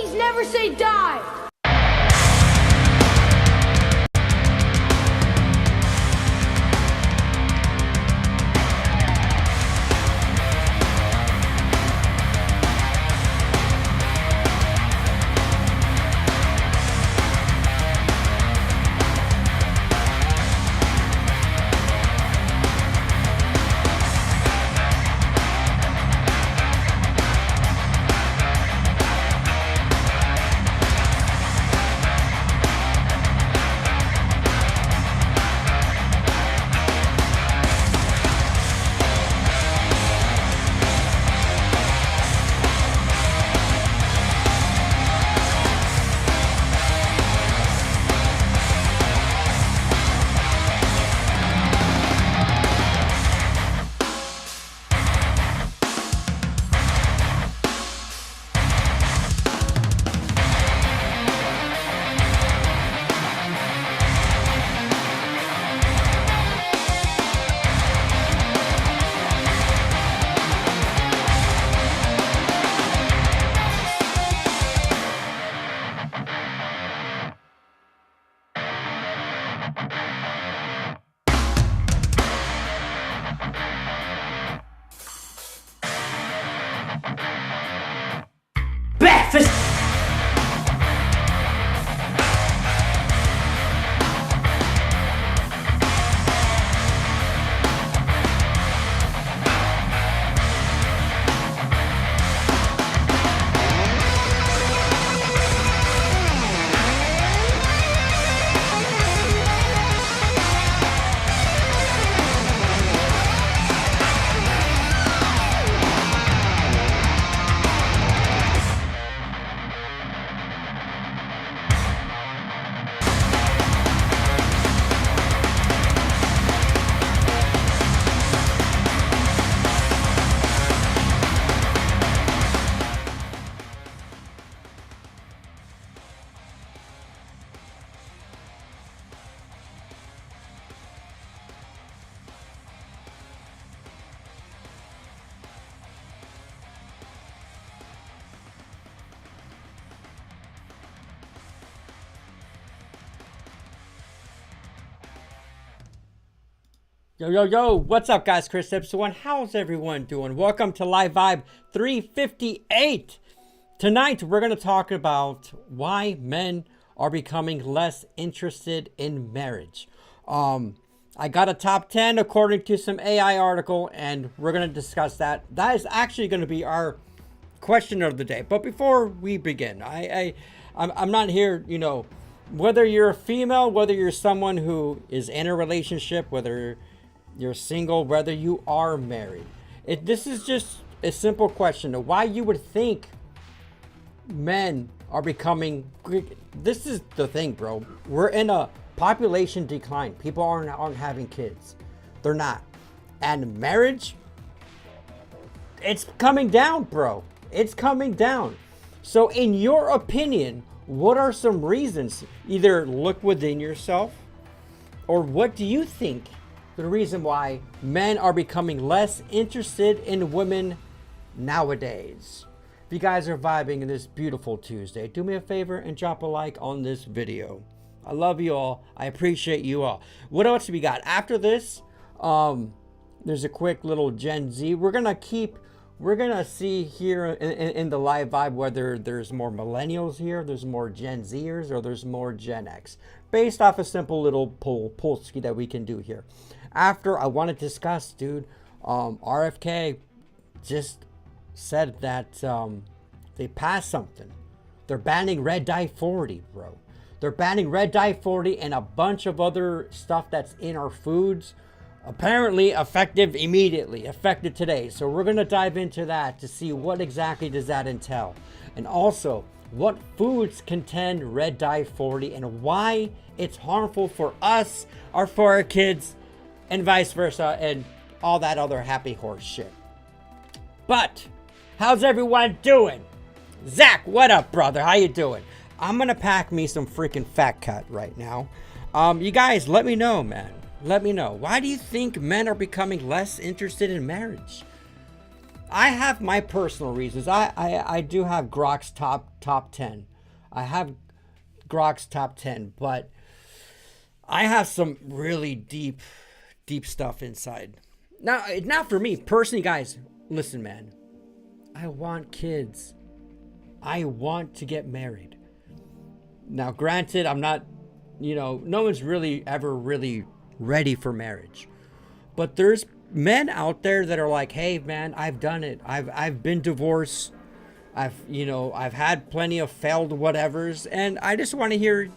Please never say die. Breakfast! Yo, what's up, guys? Chris, episode 1. How's everyone doing? Welcome to Live Vibe 358. Tonight, we're going to talk about why men are becoming less interested in marriage. I got a top 10 according to some AI article, and we're going to discuss that. That is actually going to be our question of the day. But before we begin, I'm not here, whether you're a female, whether you're someone who is in a relationship, whether you're single, whether you are married. This is just a simple question of why you would think men are becoming... This is the thing, bro. We're in a population decline. People aren't having kids. They're not. And marriage, it's coming down, bro. It's coming down. So in your opinion, what are some reasons? Either look within yourself, or what do you think the reason why men are becoming less interested in women nowadays? If you guys are vibing in this beautiful Tuesday, do me a favor and drop a like on this video. I love you all. I appreciate you all. What else do we got? After this, there's a quick little Gen Z. We're gonna see here in the live vibe whether there's more millennials here, there's more Gen Zers, or there's more Gen X, based off a simple little poll ski that we can do here. After, I want to discuss, dude, RFK just said that they passed something. They're banning red dye 40, bro. They're banning red dye 40 and a bunch of other stuff that's in our foods. Apparently effective immediately, effective today. So we're going to dive into that to see what exactly does that entail. And also, what foods contain red dye 40 and why it's harmful for us or for our kids, and vice versa, and all that other happy horse shit. But how's everyone doing? Zach, what up, brother? How you doing? I'm gonna pack me some freaking fat cut right now. You guys, let me know, man. Let me know. Why do you think men are becoming less interested in marriage? I have my personal reasons. I do have Grok's top 10. I have Grok's top 10, but I have some really deep stuff inside. Now, not for me personally, guys. Listen, man. I want kids. I want to get married. Now, granted, I'm not, no one's really ever really ready for marriage. But there's men out there that are like, hey, man, I've done it. I've been divorced. I've had plenty of failed whatevers. And I just want to hear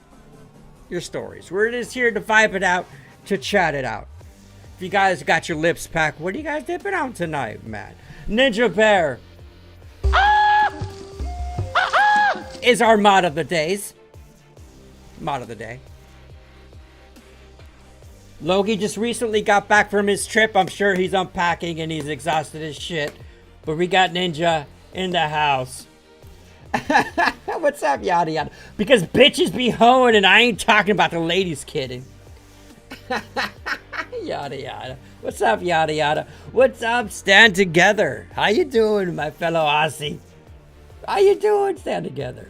your stories. We're just here to vibe it out, to chat it out. If you guys got your lips packed, what are you guys dipping out tonight, man? Ninja Bear is our mod of the days. Mod of the day. Logie just recently got back from his trip. I'm sure he's unpacking and he's exhausted as shit. But we got Ninja in the house. What's up, yada yada? Because bitches be hoeing and I ain't talking about the ladies, kidding. Yada yada. What's up, yada yada? What's up, Stand Together? How you doing, my fellow Aussie? How you doing, Stand Together?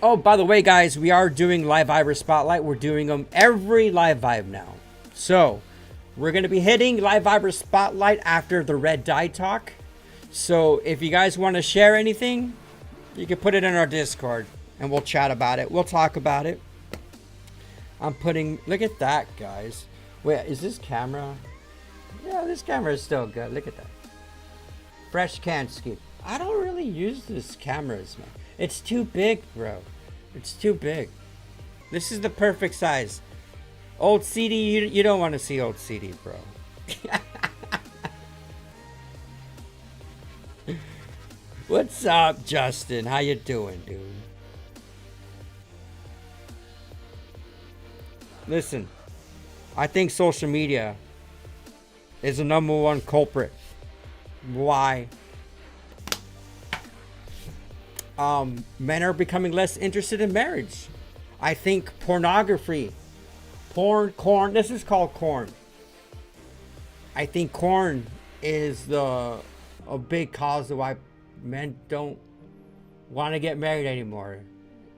Oh, by the way, guys, we are doing Live Viber Spotlight. We're doing them every Live Vibe now. So, we're going to be hitting Live Viber Spotlight after the Red Dye Talk. So, if you guys want to share anything, you can put it in our Discord, and we'll chat about it. We'll talk about it. Look at that, guys. Wait, is this camera? Yeah, this camera is still good. Look at that. Fresh Kansky. I don't really use this cameras, man. It's too big, bro. It's too big. This is the perfect size. Old CD, you don't want to see old CD, bro. What's up, Justin? How you doing, dude? Listen, I think social media is the number one culprit. Why? Men are becoming less interested in marriage. I think pornography, corn, this is called corn. I think corn is a big cause of why men don't want to get married anymore.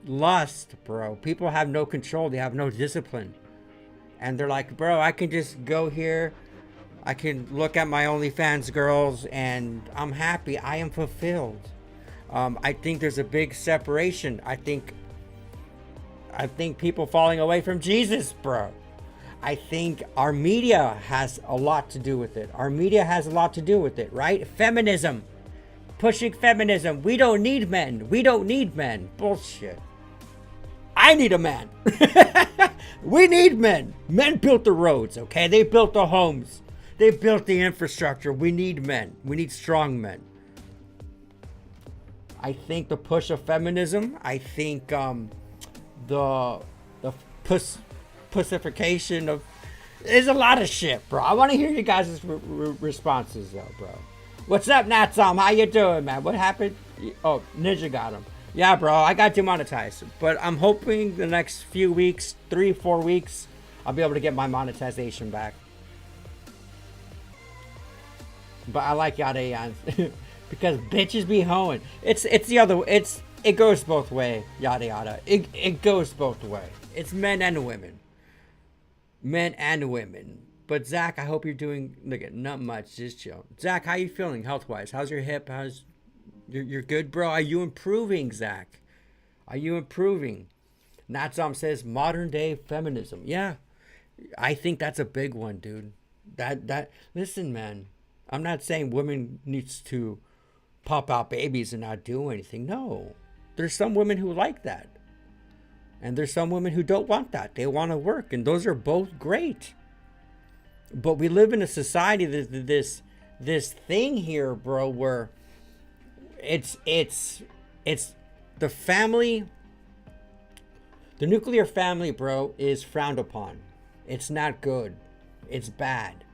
Lust, bro. People have no control. They have no discipline. And they're like, bro, I can just go here. I can look at my OnlyFans girls and I'm happy. I am fulfilled. I think there's a big separation. I think people falling away from Jesus, bro. I think our media has a lot to do with it. Our media has a lot to do with it, right? Feminism. Pushing feminism. We don't need men. We don't need men. Bullshit. I need a man. We need men. Men built the roads, okay? They built the homes. They built the infrastructure. We need men. We need strong men. I think the push of feminism. I think the pussification of... There's a lot of shit, bro. I want to hear you guys' responses, though, bro. What's up, Natsam? How you doing, man? What happened? Oh, Ninja got him. Yeah, bro, I got demonetized. But I'm hoping the next few weeks, 3-4 weeks, I'll be able to get my monetization back. But I like yada yada. Because bitches be hoeing. It goes both way, yada yada. It goes both way. It's men and women. Men and women. But Zach, I hope you're doing, look at, not much, just chill. Zach, how you feeling health-wise? How's your hip? You're good, bro? Are you improving, Zach? Are you improving? Natsam says modern day feminism. Yeah, I think that's a big one, dude. Listen, man, I'm not saying women needs to pop out babies and not do anything. No, there's some women who like that. And there's some women who don't want that. They want to work, and those are both great. But we live in a society that this thing here, bro, where it's the family, the nuclear family, bro, is frowned upon. It's not good. It's bad.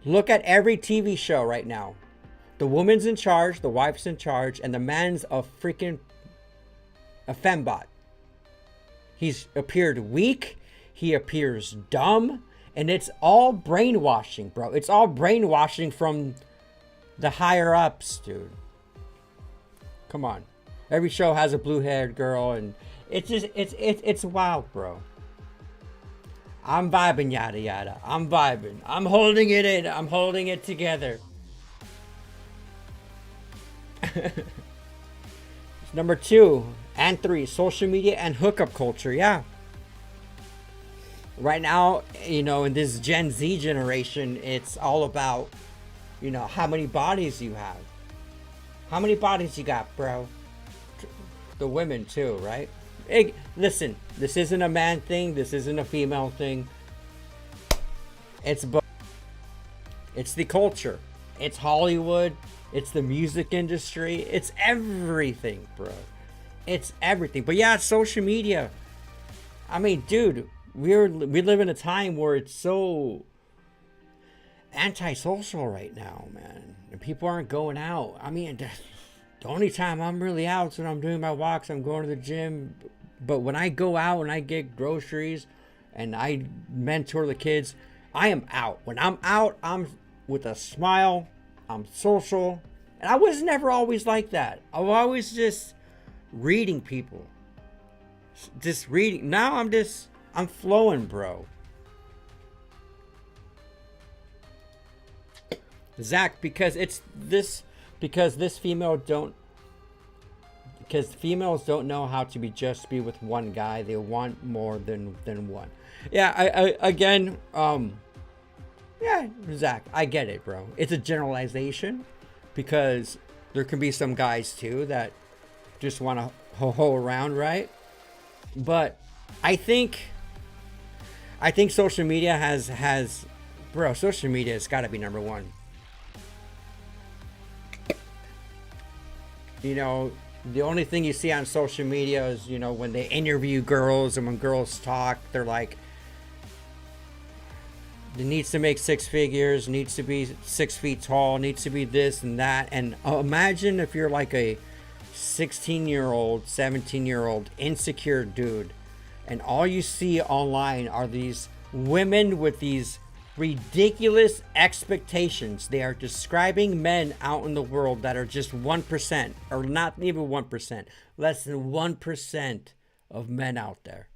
Look at every TV show right now. The woman's in charge, the wife's in charge, and the man's a fembot. He's appeared weak. He appears dumb. And it's all brainwashing, bro. It's all brainwashing from the higher ups, dude. Come on. Every show has a blue-haired girl, and it's just it's wild, bro. I'm vibing, yada yada. I'm vibing. I'm holding it in. I'm holding it together. Number 2 and 3, social media and hookup culture. Yeah. Right now, you know, in this Gen Z generation, it's all about, you know, how many bodies you have. How many bodies you got, bro? The women too, right? Hey, listen, this isn't a man thing. This isn't a female thing. It's both. It's the culture. It's Hollywood. It's the music industry. It's everything, bro. It's everything. But yeah, it's social media. I mean, dude, we live in a time where it's so antisocial right now, man. And people aren't going out. I mean, the only time I'm really out is when I'm doing my walks. I'm going to the gym. But when I go out and I get groceries and I mentor the kids, I am out. When I'm out, I'm with a smile. I'm social. And I was never always like that. I was always just reading people. Just reading. Now I'm flowing, bro. Zach, because females don't know how to be with one guy. They want more than one. Yeah, I again, yeah, Zach, I get it, bro. It's a generalization because there can be some guys too that just want to ho around, right? But I think social media has bro, social media has got to be number one. You know, the only thing you see on social media is, you know, when they interview girls and when girls talk, they're like, it needs to make 6 figures, needs to be 6 feet tall, needs to be this and that. And imagine if you're like a 16-year-old, 17-year-old insecure dude, and all you see online are these women with these ridiculous expectations. They are describing men out in the world that are just 1%, or not even 1%, less than 1% of men out there.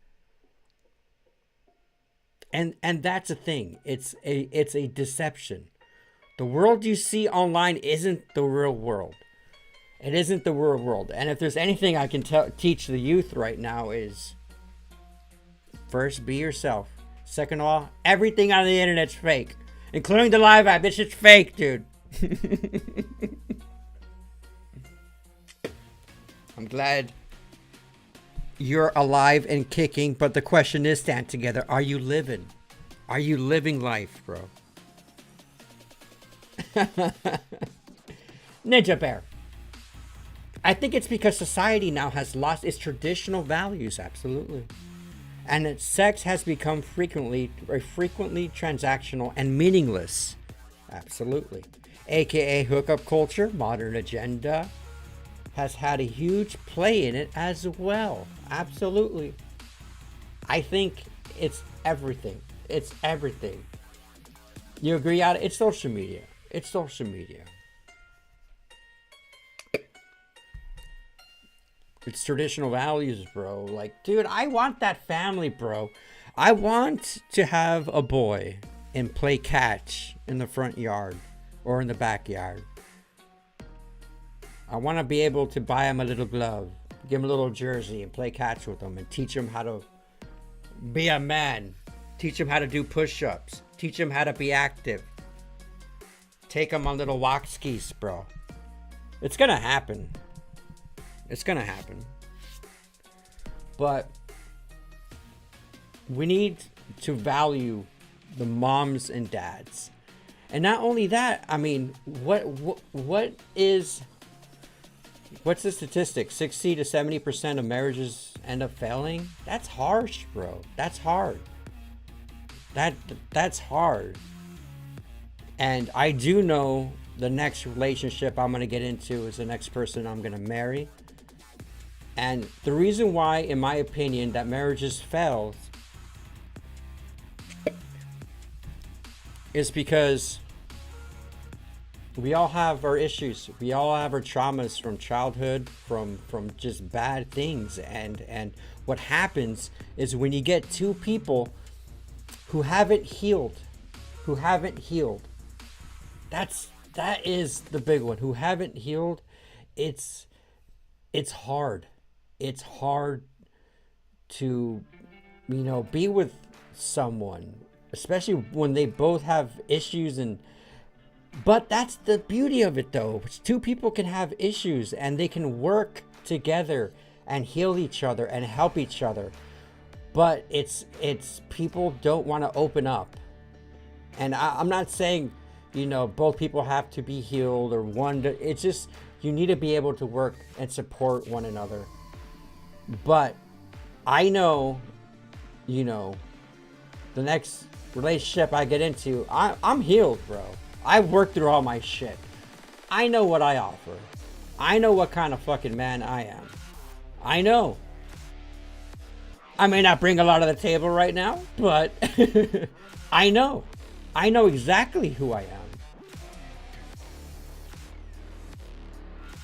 And that's a thing. It's a deception. The world you see online isn't the real world. It isn't the real world. And if there's anything I can teach the youth right now is, first, be yourself. Second of all, everything on the internet's fake, including the live app. This shit's fake, dude. I'm glad you're alive and kicking, but the question is, stand together. Are you living? Are you living life, bro? Ninja Bear. I think it's because society now has lost its traditional values, absolutely. And that sex has become frequently transactional and meaningless. Absolutely. AKA hookup culture, modern agenda, has had a huge play in it as well. Absolutely. I think it's everything. It's everything. You agree on it? It's social media. It's social media. It's traditional values, bro. Like, dude, I want that family, bro. I want to have a boy and play catch in the front yard or in the backyard. I want to be able to buy him a little glove, give him a little jersey and play catch with him and teach him how to be a man. Teach him how to do push-ups. Teach him how to be active. Take him on little walk skis, bro. It's going to happen. It's going to happen. But we need to value the moms and dads. And not only that, I mean, what's the statistic? 60 to 70% of marriages end up failing? That's harsh, bro. That's hard. That's hard. And I do know the next relationship I'm going to get into is the next person I'm going to marry. And the reason why, in my opinion, that marriages fail is because We all have our issues. We all have our traumas from childhood, from just bad things. And what happens is when you get two people who haven't healed, that is the big one. Who haven't healed, it's hard. It's hard to, be with someone, especially when they both have issues. But that's the beauty of it, though. Two people can have issues and they can work together and heal each other and help each other. But it's people don't want to open up. And I'm not saying, both people have to be healed or one. It's just, you need to be able to work and support one another. But I know, the next relationship I get into, I'm healed, bro. I've worked through all my shit. I know what I offer. I know what kind of fucking man I am. I know. I may not bring a lot to the table right now, but I know. I know exactly who I am.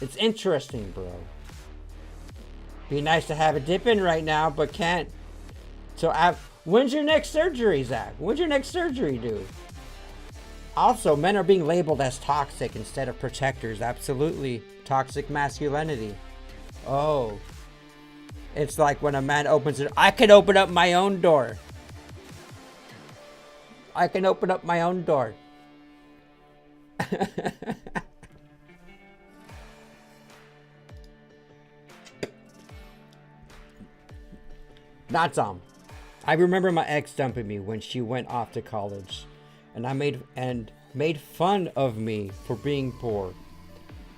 It's interesting, bro. Be nice to have a dip in right now, but can't. So, when's your next surgery, Zach? When's your next surgery, dude? Also, men are being labeled as toxic instead of protectors. Absolutely. Toxic masculinity. Oh. It's like when a man opens it. I can open up my own door. I can open up my own door. Not some. I remember my ex dumping me when she went off to college. And I made fun of me for being poor.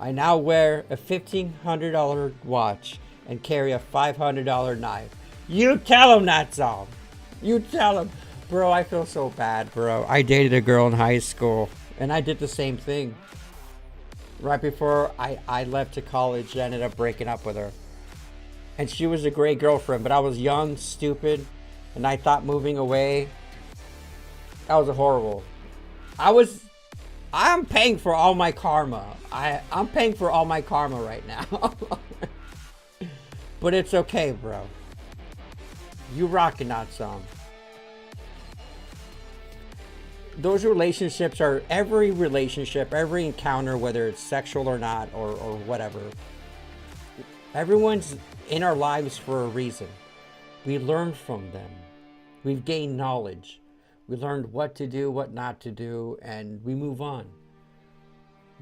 I now wear a $1,500 watch and carry a $500 knife. You tell him that's all. You tell him. Bro, I feel so bad, bro. I dated a girl in high school and I did the same thing. Right before I left to college, I ended up breaking up with her. And she was a great girlfriend, but I was young, stupid, and I thought moving away, that was horrible. I'm paying for all my karma. I'm paying for all my karma right now. But it's okay, bro. You rockin' that song. Those relationships are, every relationship, every encounter, whether it's sexual or not, or whatever. Everyone's in our lives for a reason. We learn from them. We've gained knowledge. We learned what to do, what not to do, and we move on.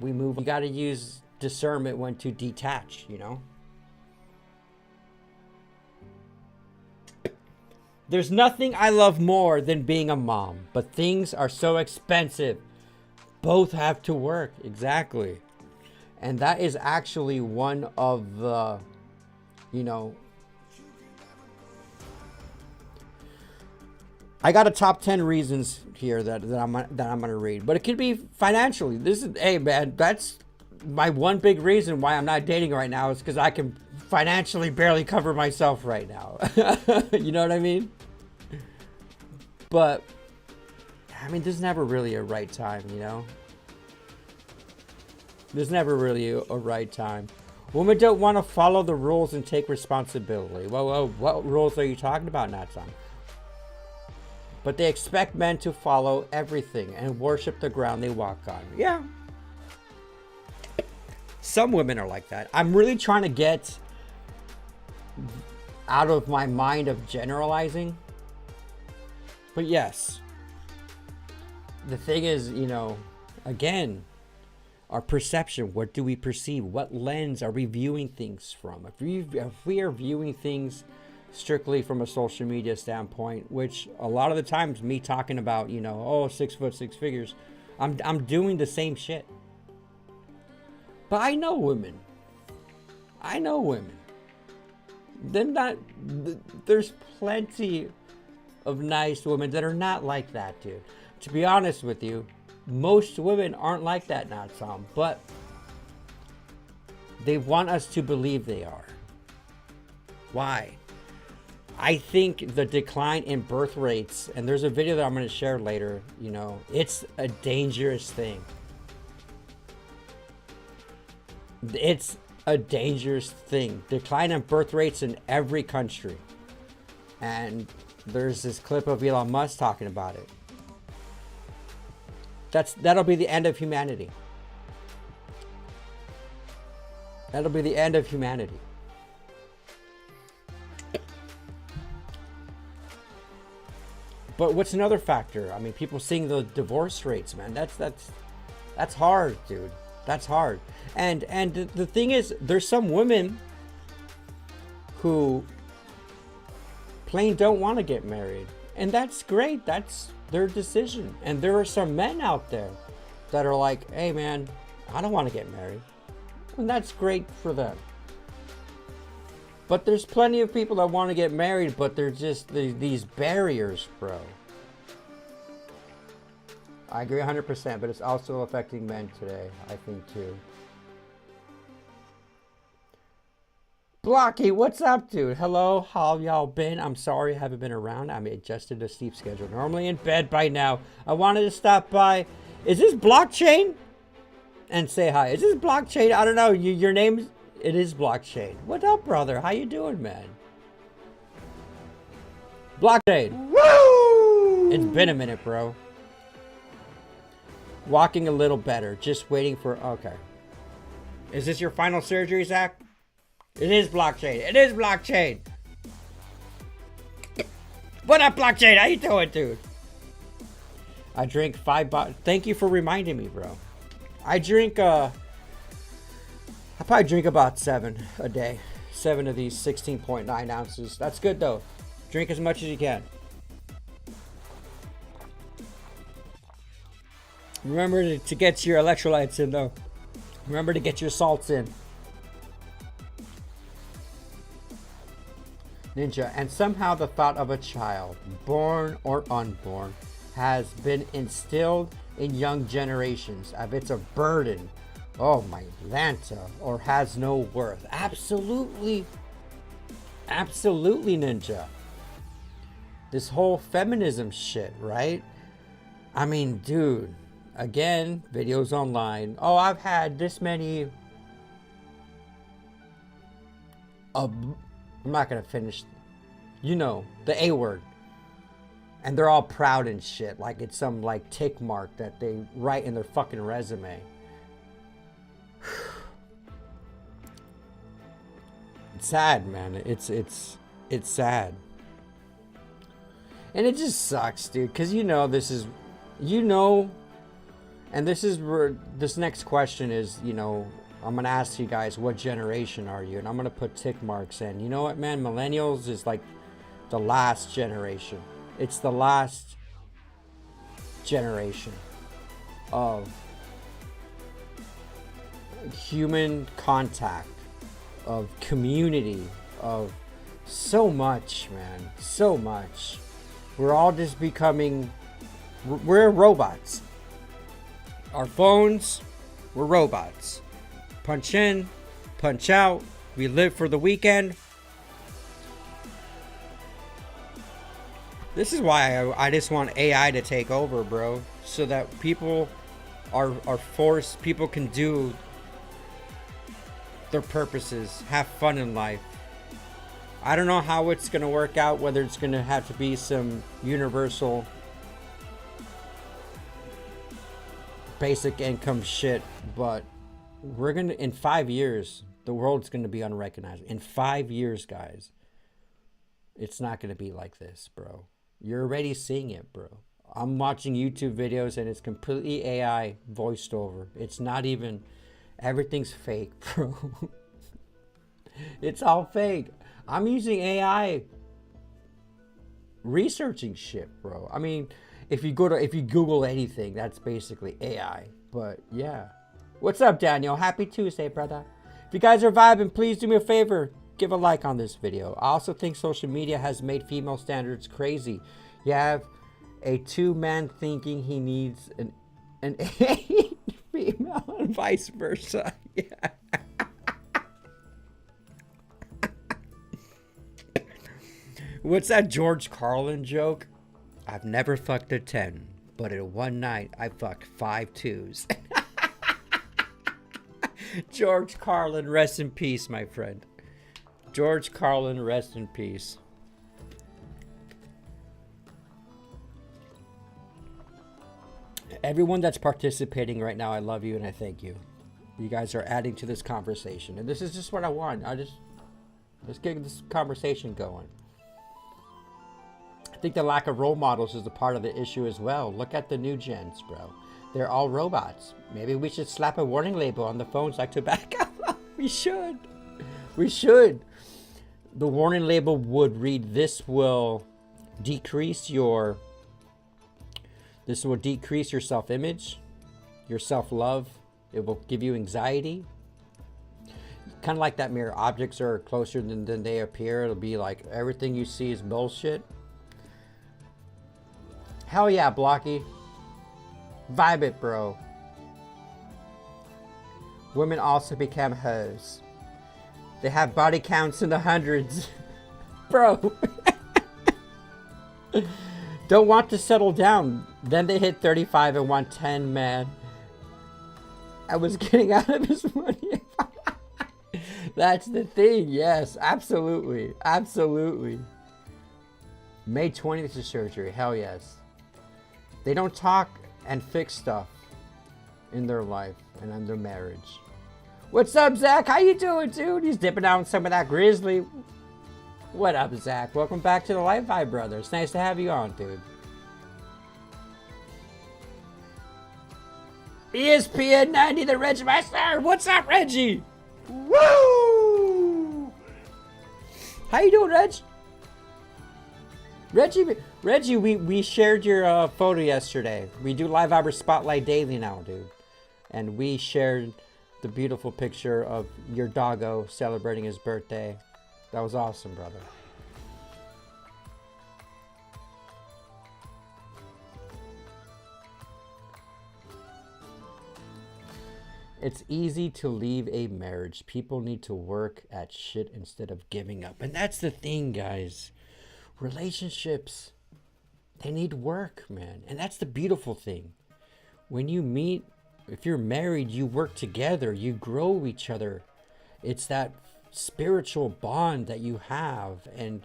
You got to use discernment when to detach, There's nothing I love more than being a mom, but things are so expensive. Both have to work, exactly. And that is actually one of the, I got a top 10 reasons here that I'm gonna read, but it could be financially. Hey man, that's my one big reason why I'm not dating right now is because I can financially barely cover myself right now. You know what I mean? But there's never really a right time, There's never really a right time. Women don't want to follow the rules and take responsibility. Whoa, what rules are you talking about, Natsan? But they expect men to follow everything and worship the ground they walk on. Yeah. Some women are like that. I'm really trying to get out of my mind of generalizing. But yes. The thing is, again, our perception. What do we perceive? What lens are we viewing things from? If we are viewing things strictly from a social media standpoint, which a lot of the times me talking about, 6 foot, 6 figures, I'm doing the same shit. But I know women. There's plenty of nice women that are not like that, dude. To be honest with you, most women aren't like that, not some, but they want us to believe they are. Why? I think the decline in birth rates, and there's a video that I'm going to share later, it's a dangerous thing. It's a dangerous thing. Decline in birth rates in every country. And there's this clip of Elon Musk talking about it. That'll be the end of humanity. That'll be the end of humanity. But what's another factor? I mean, people seeing the divorce rates, man. That's hard, dude. That's hard. And the thing is, there's some women who plain don't want to get married. And that's great. That's their decision. And there are some men out there that are like, hey man, I don't want to get married. And that's great for them. But there's plenty of people that want to get married, but they're just these barriers, bro. I agree 100%, but it's also affecting men today, I think, too. Blocky, what's up, dude? Hello, how y'all been? I'm sorry I haven't been around. I'm adjusted to sleep schedule. Normally in bed by now. I wanted to stop by. Is this Blockchain? And say hi. Is this Blockchain? I don't know. Your name... It is Blockchain. What up, brother? How you doing, man? Blockchain. Woo! It's been a minute, bro. Walking a little better. Just waiting for... Okay. Is this your final surgery, Zach? It is Blockchain. It is Blockchain. What up, Blockchain? How you doing, dude? I drink 5 bottles. Thank you for reminding me, bro. I drink... I probably drink about 7 a day. 7 of these 16.9 ounces. That's good though. Drink as much as you can. Remember to get your electrolytes in though. Remember to get your salts in. Ninja, and somehow the thought of a child, born or unborn, has been instilled in young generations as it's a burden. Oh my Lanta, or has no worth. Absolutely. Absolutely, Ninja. This whole feminism shit, right? I mean, dude, again, videos online. Oh, I've had this many... I'm not gonna finish. You know, the A word. And they're all proud and shit. Like it's some like tick mark that they write in their fucking resume. It's sad, man. It's sad. And it just sucks, dude, because this is, and this is where this next question is, I'm going to ask you guys, what generation are you? And I'm going to put tick marks in. You know what, man? Millennials is like the last generation. It's the last generation of human contact, of community, of so much, man. So much. We're all just becoming, we're robots. Our phones, we're robots. Punch in, punch out. We live for the weekend. This is why I just want AI to take over, bro. So that people are forced, people can do their purposes, have fun in life. I don't know how it's going to work out, whether it's going to have to be some universal basic income shit, but we're going to, in 5 years, the world's going to be unrecognized. In 5 years, guys, it's not going to be like this, bro. You're already seeing it, bro. I'm watching YouTube videos and it's completely AI voiced over. It's not even, everything's fake, bro. It's all fake. I'm using AI researching shit, bro. I mean, if you Google anything, that's basically AI. But yeah. What's up, Daniel? Happy Tuesday, brother. If you guys are vibing, please do me a favor. Give a like on this video. I also think social media has made female standards crazy. You have a 2-man thinking he needs an 8 female and vice versa. Yeah. What's that George Carlin joke? I've never fucked a 10, but in one night I fucked 5 2s. George Carlin, rest in peace, my friend. George Carlin, rest in peace. Everyone that's participating right now, I love you and I thank you. You guys are adding to this conversation. And this is just what I want. Let's get this conversation going. I think the lack of role models is a part of the issue as well. Look at the new gens, bro. They're all robots. Maybe we should slap a warning label on the phones like tobacco. We should. We should. The warning label would read, this will decrease your self-image, your self-love. It will give you anxiety. Kind of like that mirror. Objects are closer than they appear. It'll be like everything you see is bullshit. Hell yeah, Blocky. Vibe it, bro. Women also become hoes. They have body counts in the hundreds. Bro. Don't want to settle down. Then they hit 35 and want 10, man. I was getting out of his money. That's the thing. Yes, absolutely. Absolutely. May 20th is surgery. Hell yes. They don't talk and fix stuff in their life and in their marriage. What's up, Zach? How you doing, dude? He's dipping out in some of that grizzly. What up, Zach? Welcome back to the Life Vibe, brother. It's nice to have you on, dude. ESPN 90, the Reggie Master. What's up, Reggie? Woo! How you doing, Reg? Reggie, we shared your photo yesterday. We do Live Viber Spotlight daily now, dude. And we shared the beautiful picture of your doggo celebrating his birthday. That was awesome, brother. It's easy to leave a marriage. People need to work at shit instead of giving up. And that's the thing, guys. Relationships, they need work, man. And that's the beautiful thing. When you meet, if you're married, you work together, you grow each other. It's that spiritual bond that you have. And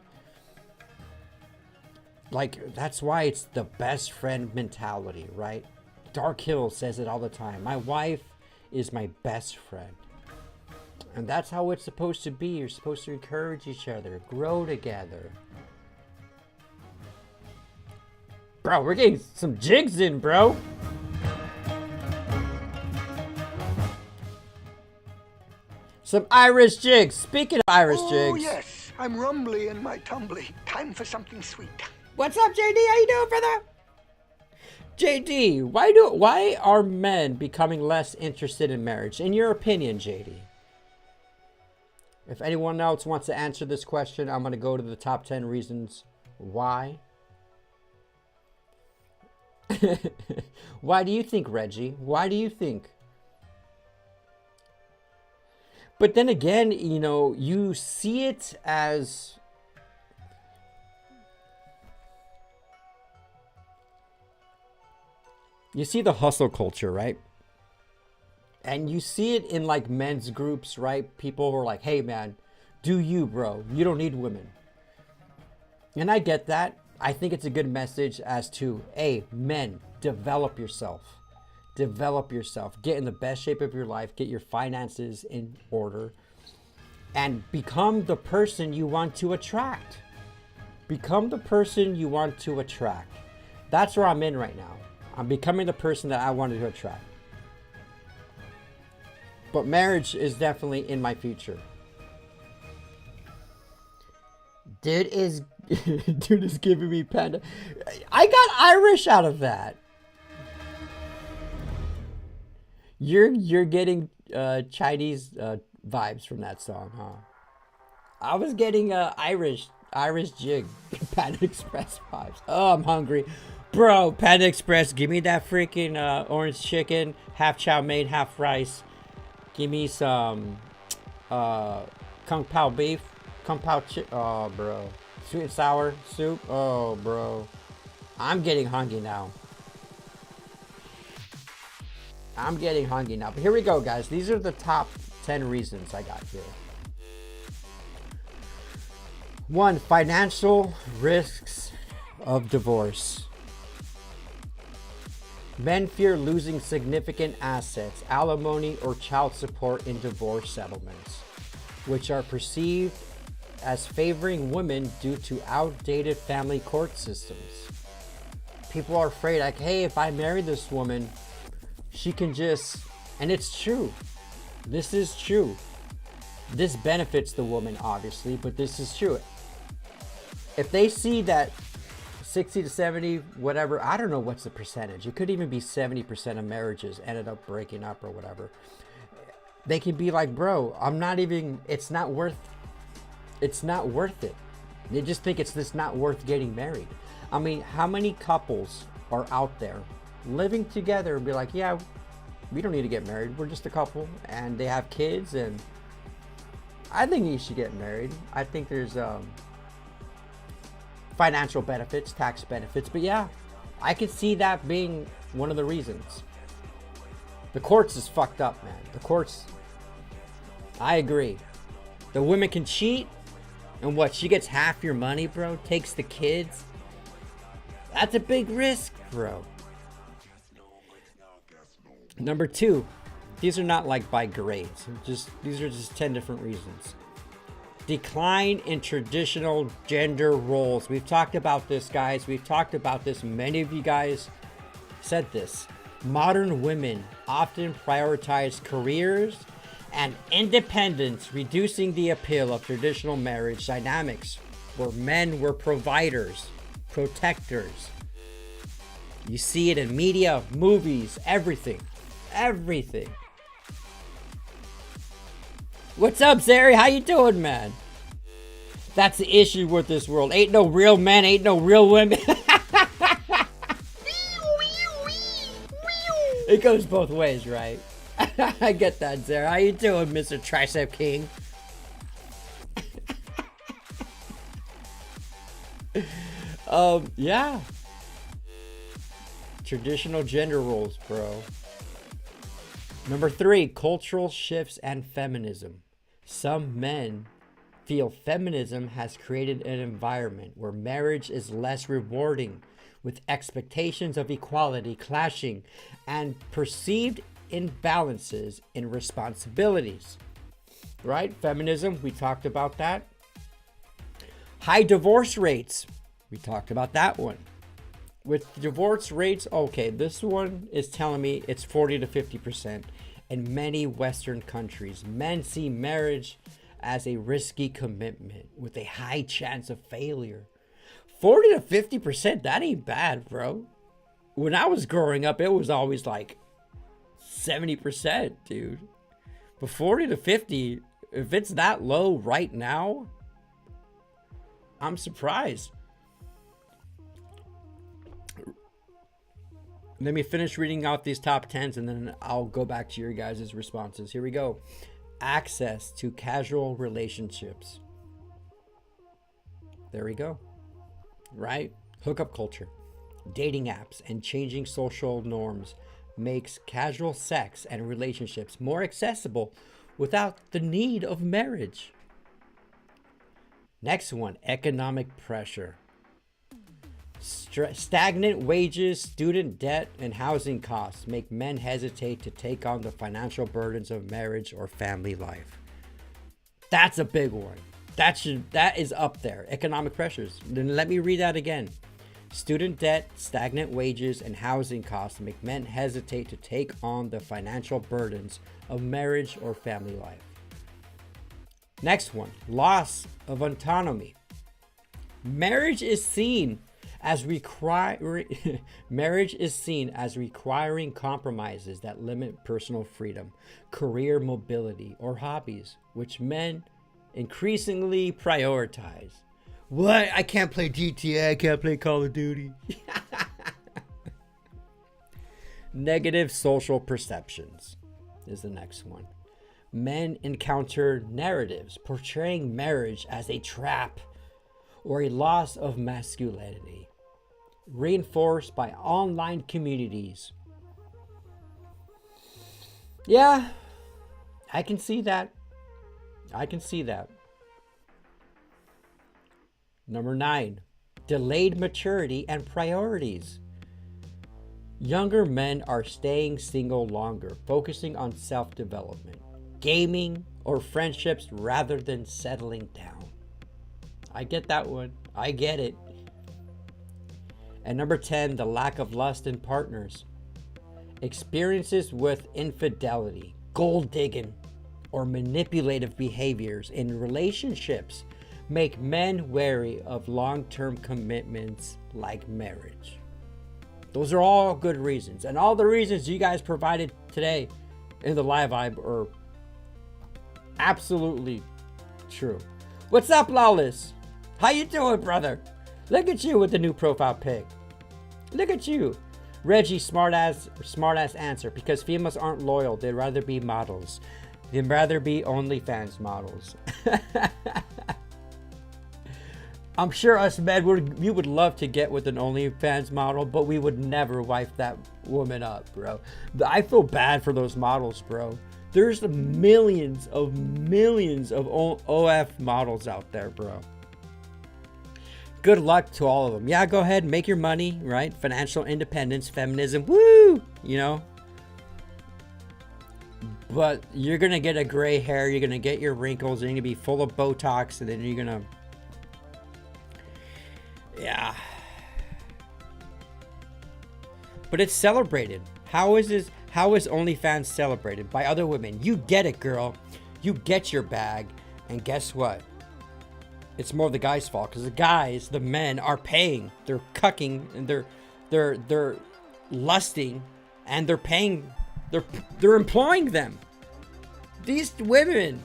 like, that's why it's the best friend mentality, right? Dark Hill says it all the time. My wife is my best friend. And that's how it's supposed to be. You're supposed to encourage each other, grow together. Bro, we're getting some jigs in, bro. Some Irish jigs. Speaking of Irish jigs. Oh, yes. I'm rumbly in my tumbly. Time for something sweet. What's up, JD? How you doing, brother? JD, why are men becoming less interested in marriage? In your opinion, JD? If anyone else wants to answer this question, I'm going to go to the top 10 reasons why. Why do you think, Reggie? Why do you think? But then again, you know, you see it as... You see the hustle culture, right? And you see it in like men's groups, right? People who are like, hey man, do you, bro. You don't need women. And I get that. I think it's a good message as to, hey, men, develop yourself. Develop yourself. Get in the best shape of your life. Get your finances in order. And become the person you want to attract. Become the person you want to attract. That's where I'm in right now. I'm becoming the person that I wanted to attract. But marriage is definitely in my future. Dude is giving me panda. I got Irish out of that. You're getting Chinese vibes from that song, huh? I was getting Irish jig, Panda Express vibes. Oh, I'm hungry. Bro, Panda Express, give me that freaking orange chicken, half chow mein, half rice. Give me some kung pao beef, kung pao oh, bro. Sweet and sour soup. Oh, bro. I'm getting hungry now. I'm getting hungry now. But here we go, guys. These are the top 10 reasons I got here. 1. Financial risks of divorce. Men fear losing significant assets, alimony, or child support in divorce settlements, which are perceived as favoring women due to outdated family court systems. People are afraid, like, hey, if I marry this woman, she can just, and it's true. This is true. This benefits the woman, obviously, but this is true. If they see that 60 to 70, whatever, I don't know what's the percentage. It could even be 70% of marriages ended up breaking up or whatever. They can be like, bro, I'm not even, it's not worth it. They just think it's just not worth getting married. I mean, how many couples are out there living together and be like, yeah, we don't need to get married. We're just a couple, and they have kids, and I think you should get married. I think there's financial benefits, tax benefits, but yeah, I could see that being one of the reasons. The courts is fucked up, man. The courts, I agree. The women can cheat, and what, she gets half your money, bro, takes the kids. That's a big risk, bro. Number 2, these are not like by grades. These are just 10 different reasons. Decline in traditional gender roles. We've talked about this, guys. We've talked about this. Many of you guys said this. Modern women often prioritize careers and independence, reducing the appeal of traditional marriage dynamics where men were providers, protectors. You see it in media, movies, everything. Everything. What's up, Zary? How you doing, man? That's the issue with this world. Ain't no real men, ain't no real women. It goes both ways, right? I get that, Zary. How you doing, Mr. Tricep King? Yeah. Traditional gender roles, bro. Number 3, cultural shifts and feminism. Some men feel feminism has created an environment where marriage is less rewarding, with expectations of equality clashing and perceived imbalances in responsibilities. Right? Feminism, we talked about that. High divorce rates. We talked about that one. With divorce rates, okay, this one is telling me it's 40 to 50%. In many Western countries, men see marriage as a risky commitment with a high chance of failure. 40 to 50%, that ain't bad, bro. When I was growing up, it was always like 70%, dude. But 40 to 50, if it's that low right now, I'm surprised. Let me finish reading out these top 10s and then I'll go back to your guys' responses. Here we go. Access to casual relationships. There we go. Right? Hookup culture, dating apps, and changing social norms makes casual sex and relationships more accessible without the need of marriage. Next one, economic pressure. Stagnant wages, student debt, and housing costs make men hesitate to take on the financial burdens of marriage or family life. That's a big one. That is up there. Economic pressures. Then let me read that again. Student debt, stagnant wages, and housing costs make men hesitate to take on the financial burdens of marriage or family life. Next one, loss of autonomy. Marriage is seen as requiring compromises that limit personal freedom, career mobility, or hobbies, which men increasingly prioritize. What? I can't play GTA, I can't play Call of Duty. Negative social perceptions is the next one. Men encounter narratives portraying marriage as a trap or a loss of masculinity, reinforced by online communities. Yeah, I can see that. I can see that. Number 9, delayed maturity and priorities. Younger men are staying single longer, focusing on self-development, gaming, or friendships rather than settling down. I get that one. I get it. And number 10, the lack of lust in partners. Experiences with infidelity, gold digging, or manipulative behaviors in relationships make men wary of long-term commitments like marriage. Those are all good reasons. And all the reasons you guys provided today in the live vibe are absolutely true. What's up, Lawless? How you doing, brother? Look at you with the new profile pic. Look at you. Reggie, smartass answer. Because females aren't loyal. They'd rather be models. They'd rather be OnlyFans models. I'm sure us men we would love to get with an OnlyFans model, but we would never wife that woman up, bro. I feel bad for those models, bro. There's millions of OF models out there, bro. Good luck to all of them. Yeah, go ahead, make your money, right? Financial independence, feminism, woo! You know? But you're gonna get a gray hair, you're gonna get your wrinkles, you're gonna be full of Botox, and then you're gonna... Yeah. But it's celebrated. How is OnlyFans celebrated? By other women. You get it, girl. You get your bag. And guess what? It's more the guys' fault. Because the guys, the men, are paying. They're cucking. And they're lusting. And they're paying. They're employing them. These women...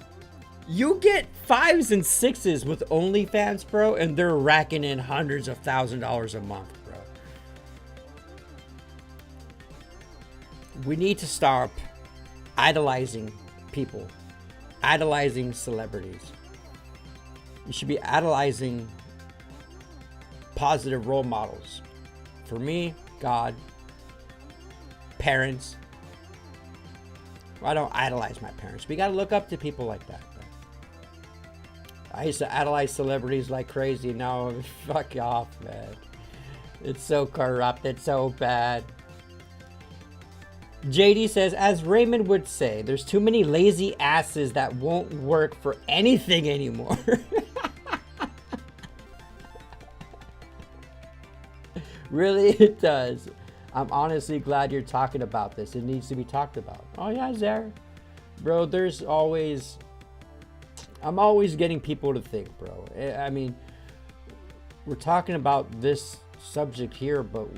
You get 5s and 6s with OnlyFans, bro, and they're racking in hundreds of $1,000s a month, bro. We need to stop idolizing people, idolizing celebrities. You should be idolizing positive role models. For me, God, parents. I don't idolize my parents. We gotta look up to people like that. I used to idolize celebrities like crazy. Now, fuck off, man. It's so corrupt. It's so bad. JD says, as Raymond would say, there's too many lazy asses that won't work for anything anymore. Really, it does. I'm honestly glad you're talking about this. It needs to be talked about. Oh, yeah, Zara. Bro, there's always... I'm always getting people to think, bro. I mean, we're talking about this subject here, but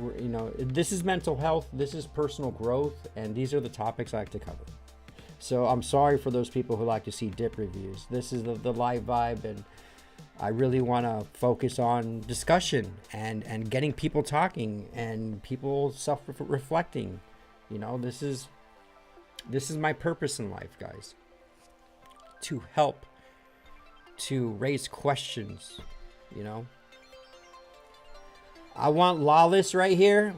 this is mental health, this is personal growth, and these are the topics I like to cover. So I'm sorry for those people who like to see dip reviews. This is the live vibe, and I really want to focus on discussion and getting people talking and people self-reflecting. This is my purpose in life, guys. To help. To raise questions, I want Lawless right here.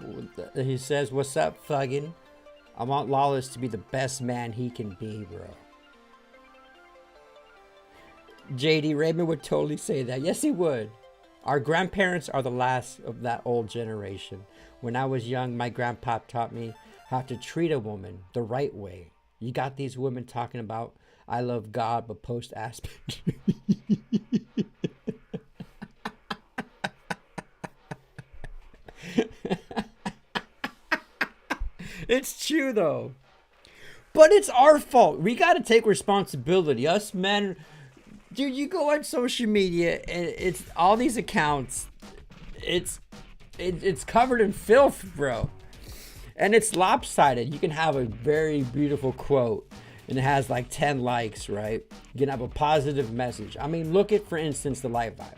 He says, what's up, thuggin'? I want Lawless to be the best man he can be, bro. JD Raymond would totally say that. Yes, he would. Our grandparents are the last of that old generation. When I was young, my grandpa taught me how to treat a woman the right way. You got these women talking about, I love God, but post Aspen. It's true, though. But it's our fault. We got to take responsibility. Us men, dude, you go on social media and it's all these accounts. It's covered in filth, bro. And it's lopsided. You can have a very beautiful quote and it has like 10 likes, right? You can have a positive message. I mean, look at, for instance, the live vibe.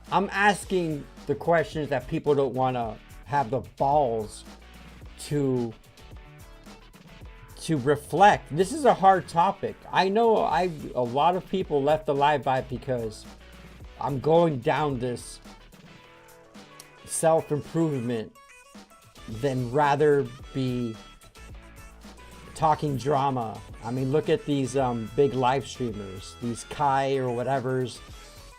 I'm asking the questions that people don't want to have the balls to reflect. This is a hard topic. I know a lot of people left the live vibe because I'm going down this self-improvement than rather be talking drama. I mean, look at these big live streamers, these Kai or whatever's.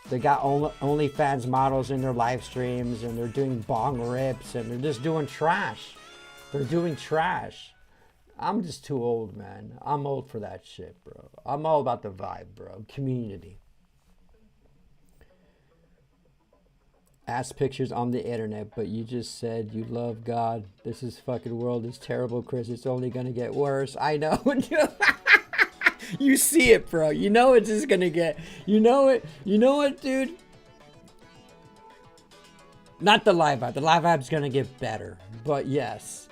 They got OnlyFans models in their live streams, and they're doing bong rips, and they're just doing trash. They're doing trash. I'm just too old, man. I'm old for that shit, bro. I'm all about the vibe, bro. Community. Ask pictures on the internet, but you just said you love God. This is fucking world is terrible, Chris. It's only gonna get worse. I know. You see it, bro. You know it's just gonna get. You know it. You know what, dude? Not the live vibe. The live vibe's gonna get better. But yes,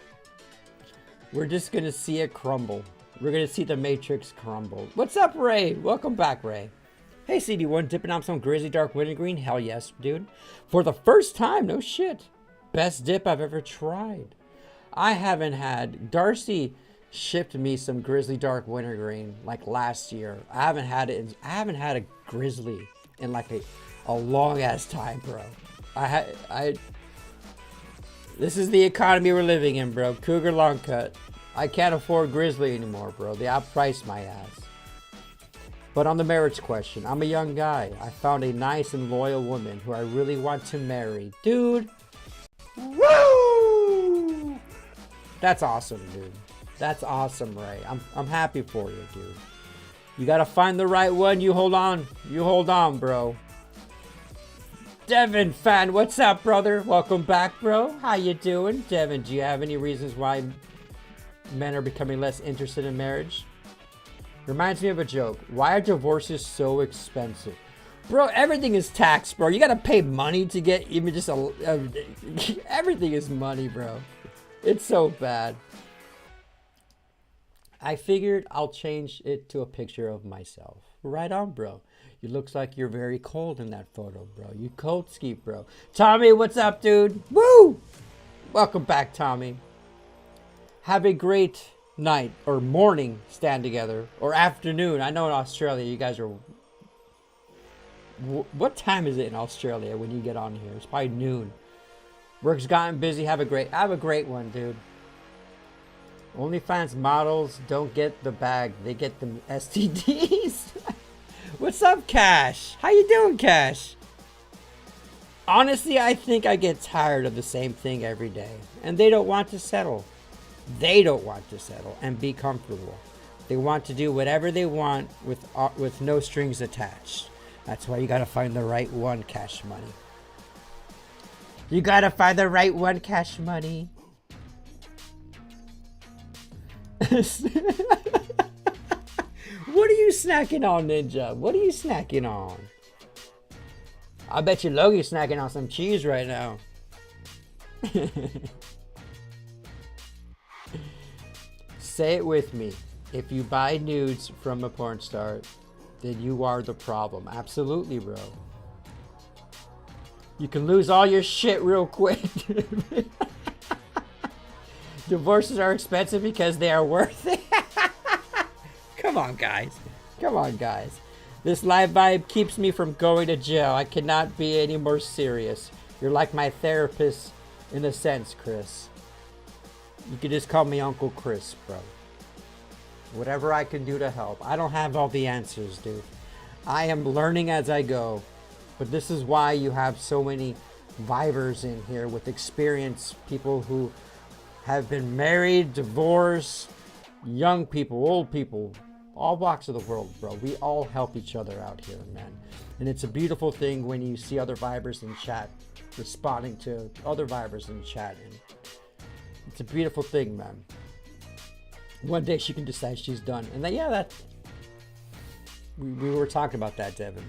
we're just gonna see it crumble. We're gonna see the Matrix crumble. What's up, Ray? Welcome back, Ray. Hey, CD1, dipping out some Grizzly Dark Wintergreen? Hell yes, dude. For the first time, no shit. Best dip I've ever tried. I haven't had... Darcy shipped me some Grizzly Dark Wintergreen like last year. I haven't had a Grizzly in like a long ass time, bro. This is the economy we're living in, bro. Cougar long cut. I can't afford Grizzly anymore, bro. They outpriced my ass. But on the marriage question, I'm a young guy. I found a nice and loyal woman who I really want to marry. Dude. Woo! That's awesome, dude. That's awesome, Ray. I'm happy for you, dude. You gotta find the right one. You hold on. You hold on, bro. Devin fan, what's up, brother? Welcome back, bro. How you doing? Devin, do you have any reasons why men are becoming less interested in marriage? Reminds me of a joke. Why are divorces so expensive? Bro, everything is taxed, bro. You gotta pay money to get even just everything is money, bro. It's so bad. I figured I'll change it to a picture of myself. Right on, bro. It looks like you're very cold in that photo, bro. You cold ski, bro. Tommy, what's up, dude? Woo! Welcome back, Tommy. Have a great night or morning stand together or afternoon. I know in Australia you guys are... What time is it in Australia when you get on here? It's probably noon. Work's gotten busy. Have a great one, dude. OnlyFans models don't get the bag. They get the STDs. What's up, Cash? How you doing, Cash? Honestly, I think I get tired of the same thing every day. And they don't want to settle. They don't want to settle and be comfortable. They want to do whatever they want with no strings attached. That's why you gotta find the right one, Cash Money. You gotta find the right one, Cash Money. What are you snacking on, Ninja? What are you snacking on? I bet you Logi's snacking on some cheese right now. Say it with me. If you buy nudes from a porn star, then you are the problem. Absolutely, bro. You can lose all your shit real quick. Divorces are expensive because they are worth it. Come on, guys. Come on, guys. This live vibe keeps me from going to jail. I cannot be any more serious. You're like my therapist in a sense, Chris. You could just call me Uncle Chris, bro. Whatever I can do to help. I don't have all the answers, dude. I am learning as I go. But this is why you have so many vibers in here with experience. People who have been married, divorced, young people, old people, all walks of the world, bro. We all help each other out here, man. And it's a beautiful thing when you see other vibers in chat, responding to other vibers in chat. And it's a beautiful thing, man. One day she can decide she's done. And then, yeah, we were talking about that, Devin.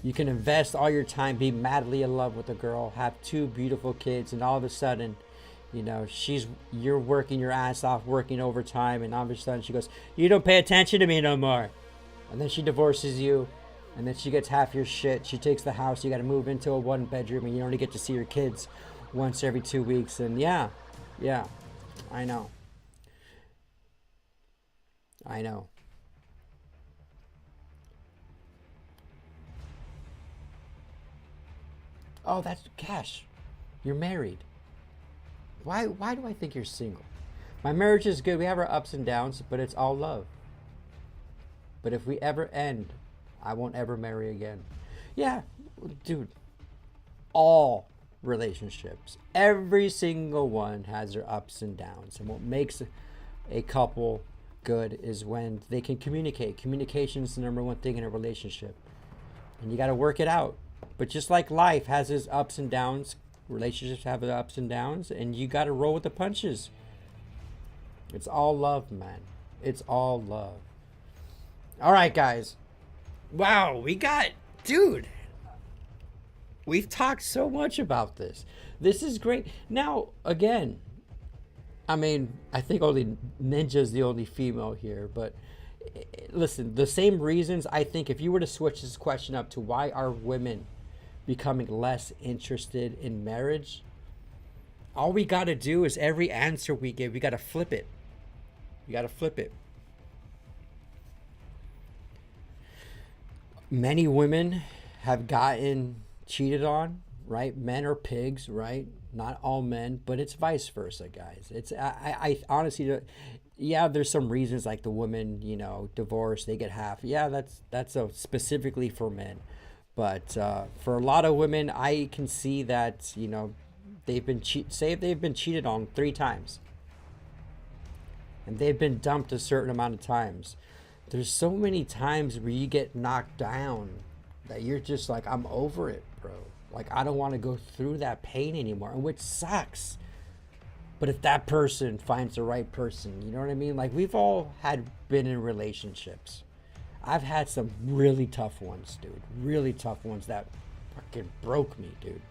You can invest all your time, be madly in love with a girl, have 2 beautiful kids, and all of a sudden, you know, you're working your ass off, working overtime, and all of a sudden she goes, you don't pay attention to me no more. And then she divorces you, and then she gets half your shit. She takes the house, you got to move into a 1-bedroom, and you only get to see your kids once every 2 weeks. And yeah, I know. I know. Oh, that's Cash. You're married. Why do I think you're single? My marriage is good. We have our ups and downs, but it's all love. But if we ever end, I won't ever marry again. Yeah, dude. All relationships, every single one has their ups and downs. And what makes a couple good is when they can communicate. Communication is the number one thing in a relationship. And you got to work it out. But just like life has its ups and downs, relationships have their ups and downs, and you got to roll with the punches. It's all love, man. It's all love. All right, guys. Wow, dude, we've talked so much about this. This is great. Now, again, I mean, I think only Ninja's the only female here, but listen, the same reasons, I think if you were to switch this question up to why are women becoming less interested in marriage, all we got to do is every answer we give, we got to flip it. We got to flip it. Many women have gotten cheated on, right? Men are pigs, right? Not all men, but it's vice versa, guys. I honestly, yeah, there's some reasons like the women, divorce, they get half. Yeah, that's specifically for men. But for a lot of women, I can see that, they've been cheated on 3 times. And they've been dumped a certain amount of times. There's so many times where you get knocked down that you're just like, I'm over it, bro. Like, I don't want to go through that pain anymore, which sucks. But if that person finds the right person, you know what I mean? Like, we've all been in relationships. I've had some really tough ones, dude. Really tough ones that fucking broke me, dude.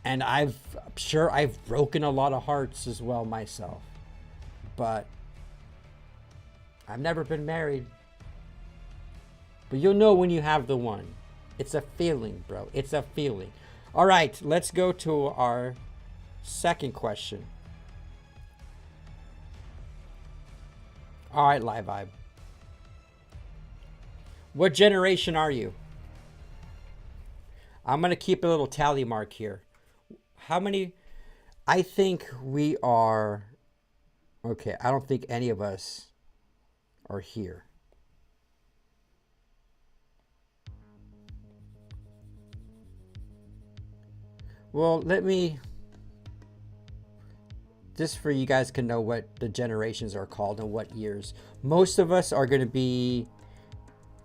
And I'm sure I've broken a lot of hearts as well myself. But I've never been married. But you'll know when you have the one. It's a feeling, bro. It's a feeling. All right, let's go to our second question. All right, Live Vibe. What generation are you? I'm going to keep a little tally mark here. How many? I think we are... Okay, I don't think any of us are here. Well, let me... Just for you guys can know what the generations are called and what years. Most of us are going to be...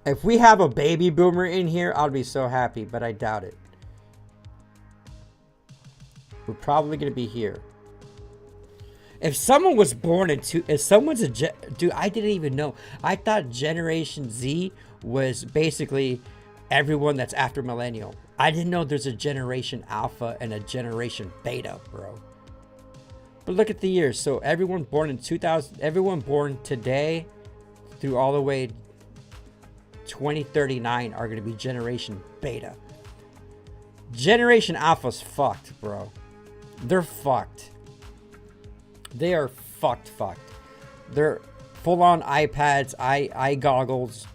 If we have a baby boomer in here, I'll be so happy, but I doubt it. We're probably going to be here. If someone was born in if someone's dude, I didn't even know. I thought Generation Z was basically everyone that's after millennial. I didn't know there's a Generation Alpha and a Generation Beta, bro. But look at the years. So everyone born in 2000, everyone born today through all the way 2039 are going to be Generation Beta. Generation Alpha's fucked, bro. They're fucked. They are fucked. They're full on iPads, eye goggles,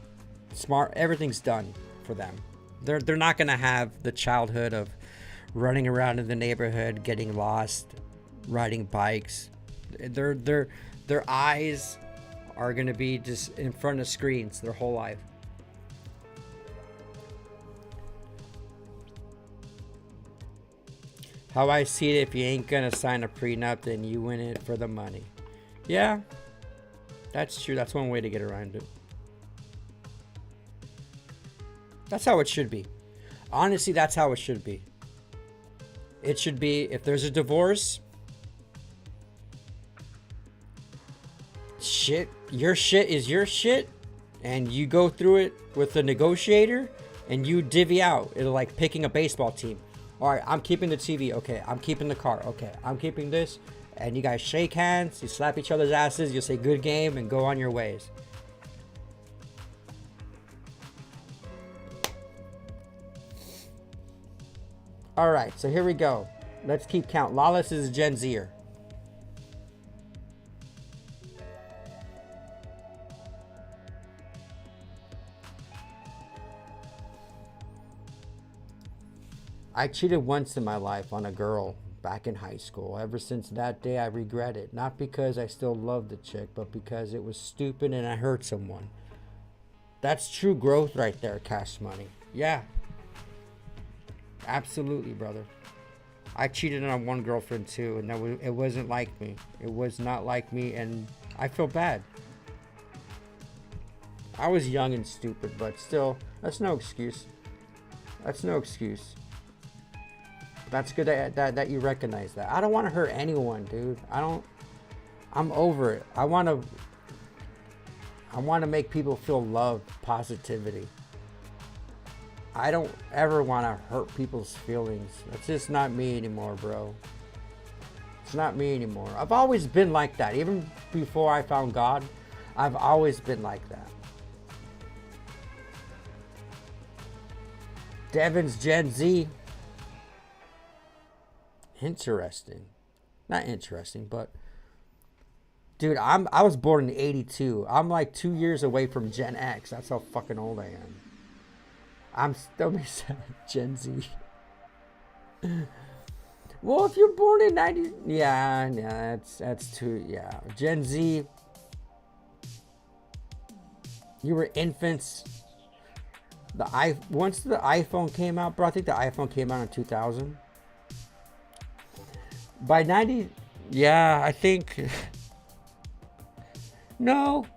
smart. Everything's done for them. They're not gonna have the childhood of running around in the neighborhood, getting lost, riding bikes. Their eyes are gonna be just in front of screens their whole life. How I see it, if you ain't gonna sign a prenup, then you win it for the money. Yeah, that's true. That's one way to get around it. That's how it should be. Honestly, that's how it should be. It should be, if there's a divorce, your shit is your shit, and you go through it with the negotiator, and you divvy out. It's like picking a baseball team. All right, I'm keeping the TV. Okay, I'm keeping the car. Okay, I'm keeping this. And you guys shake hands, you slap each other's asses, you say good game, and go on your ways. All right, so here we go. Let's keep count. Lawless is a Gen Zer. I cheated once in my life on a girl, back in high school. Ever since that day, I regret it. Not because I still love the chick, but because it was stupid and I hurt someone. That's true growth right there, Cash Money. Yeah. Absolutely, brother. I cheated on one girlfriend too, and it wasn't like me. It was not like me, and I feel bad. I was young and stupid, but still, that's no excuse. That's no excuse. That's good that you recognize that. I don't want to hurt anyone, dude. I'm over it. I want to make people feel love, positivity. I don't ever want to hurt people's feelings. That's just not me anymore, bro. It's not me anymore. I've always been like that. Even before I found God, I've always been like that. Devin's Gen Z. Interesting. Not interesting, but dude, I was born in 82. I'm like 2 years away from Gen X. That's how fucking old I am. I'm still Gen Z. Well, if you're born in 90, yeah, that's too, yeah. Gen Z, you were infants. Once the iPhone came out, bro, I think the iPhone came out in 2000. By 90, yeah, I think, no.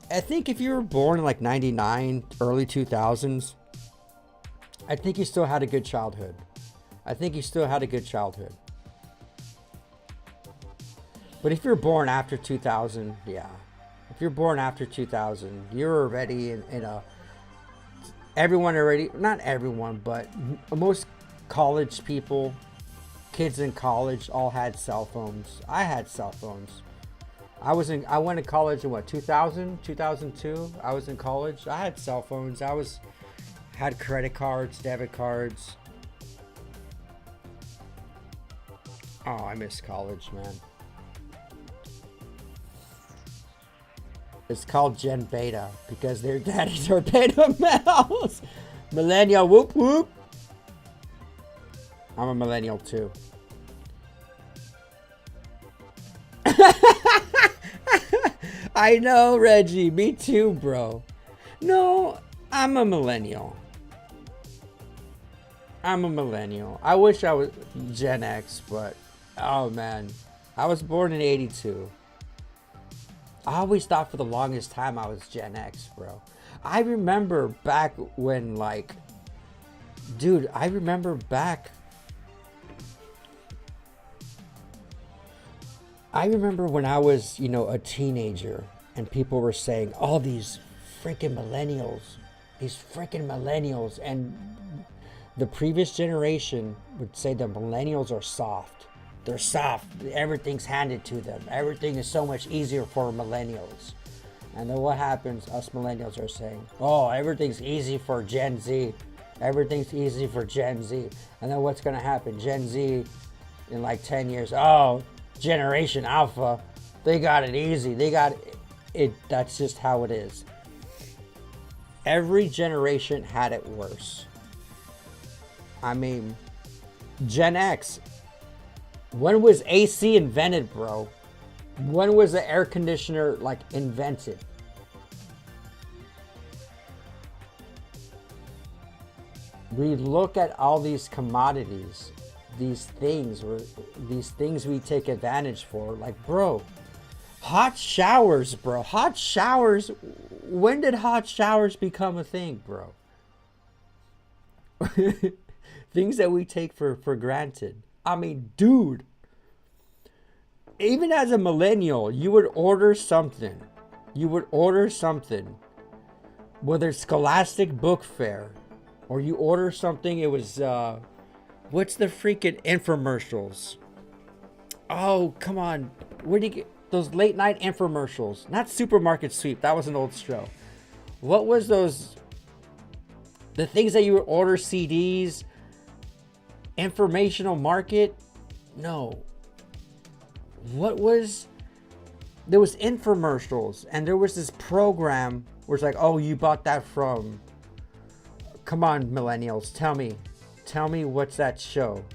I think if you were born in like 99, early 2000s, I think you still had a good childhood. But if you're born after 2000, yeah. If you're born after 2000, you're already in a... Everyone already... Not everyone, but most college people, kids in college all had cell phones. I had cell phones. I went to college in 2000, 2002. I was in college. I had cell phones. Had credit cards, debit cards. Oh, I miss college, man. It's called Gen Beta because their daddies are beta males. Millennial, whoop whoop. I'm a millennial too. I know, Reggie. Me too, bro. No, I'm a millennial. I wish I was Gen X, but oh man, I was born in 82. I always thought for the longest time I was Gen X, bro. I remember back when, like, dude, I remember when I was, a teenager and people were saying, all these freaking millennials, and the previous generation would say the millennials are soft. They're soft. Everything's handed to them. Everything is so much easier for millennials. And then what happens? Us millennials are saying, oh, everything's easy for Gen Z. Everything's easy for Gen Z. And then what's going to happen? Gen Z in like 10 years, oh, Generation Alpha, they got it easy. They got it. That's just how it is. Every generation had it worse. I mean, Gen X. When was AC invented, bro? When was the air conditioner, invented? We look at all these commodities, these things we take advantage for. Bro, hot showers, bro. Hot showers. When did hot showers become a thing, bro? Things that we take for granted. I mean, dude, even as a millennial, you would order something. Whether it's Scholastic Book Fair, or you order something, it was, what's the freaking infomercials? Oh, come on. Where do you get those late night infomercials? Not Supermarket Sweep. That was an old show. What was those? The things that you would order, CDs, informational market? No. What was? There was infomercials, and there was this program where it's like, oh, you bought that from. Come on, millennials, tell me what's that show?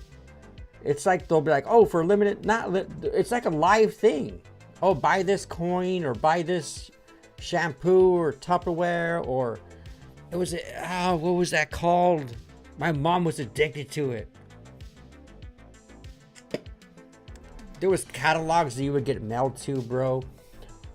It's like they'll be like, oh, for a limited, it's like a live thing. Oh, buy this coin or buy this shampoo or Tupperware, or it was, what was that called? My mom was addicted to it. There was catalogs that you would get mailed to, bro,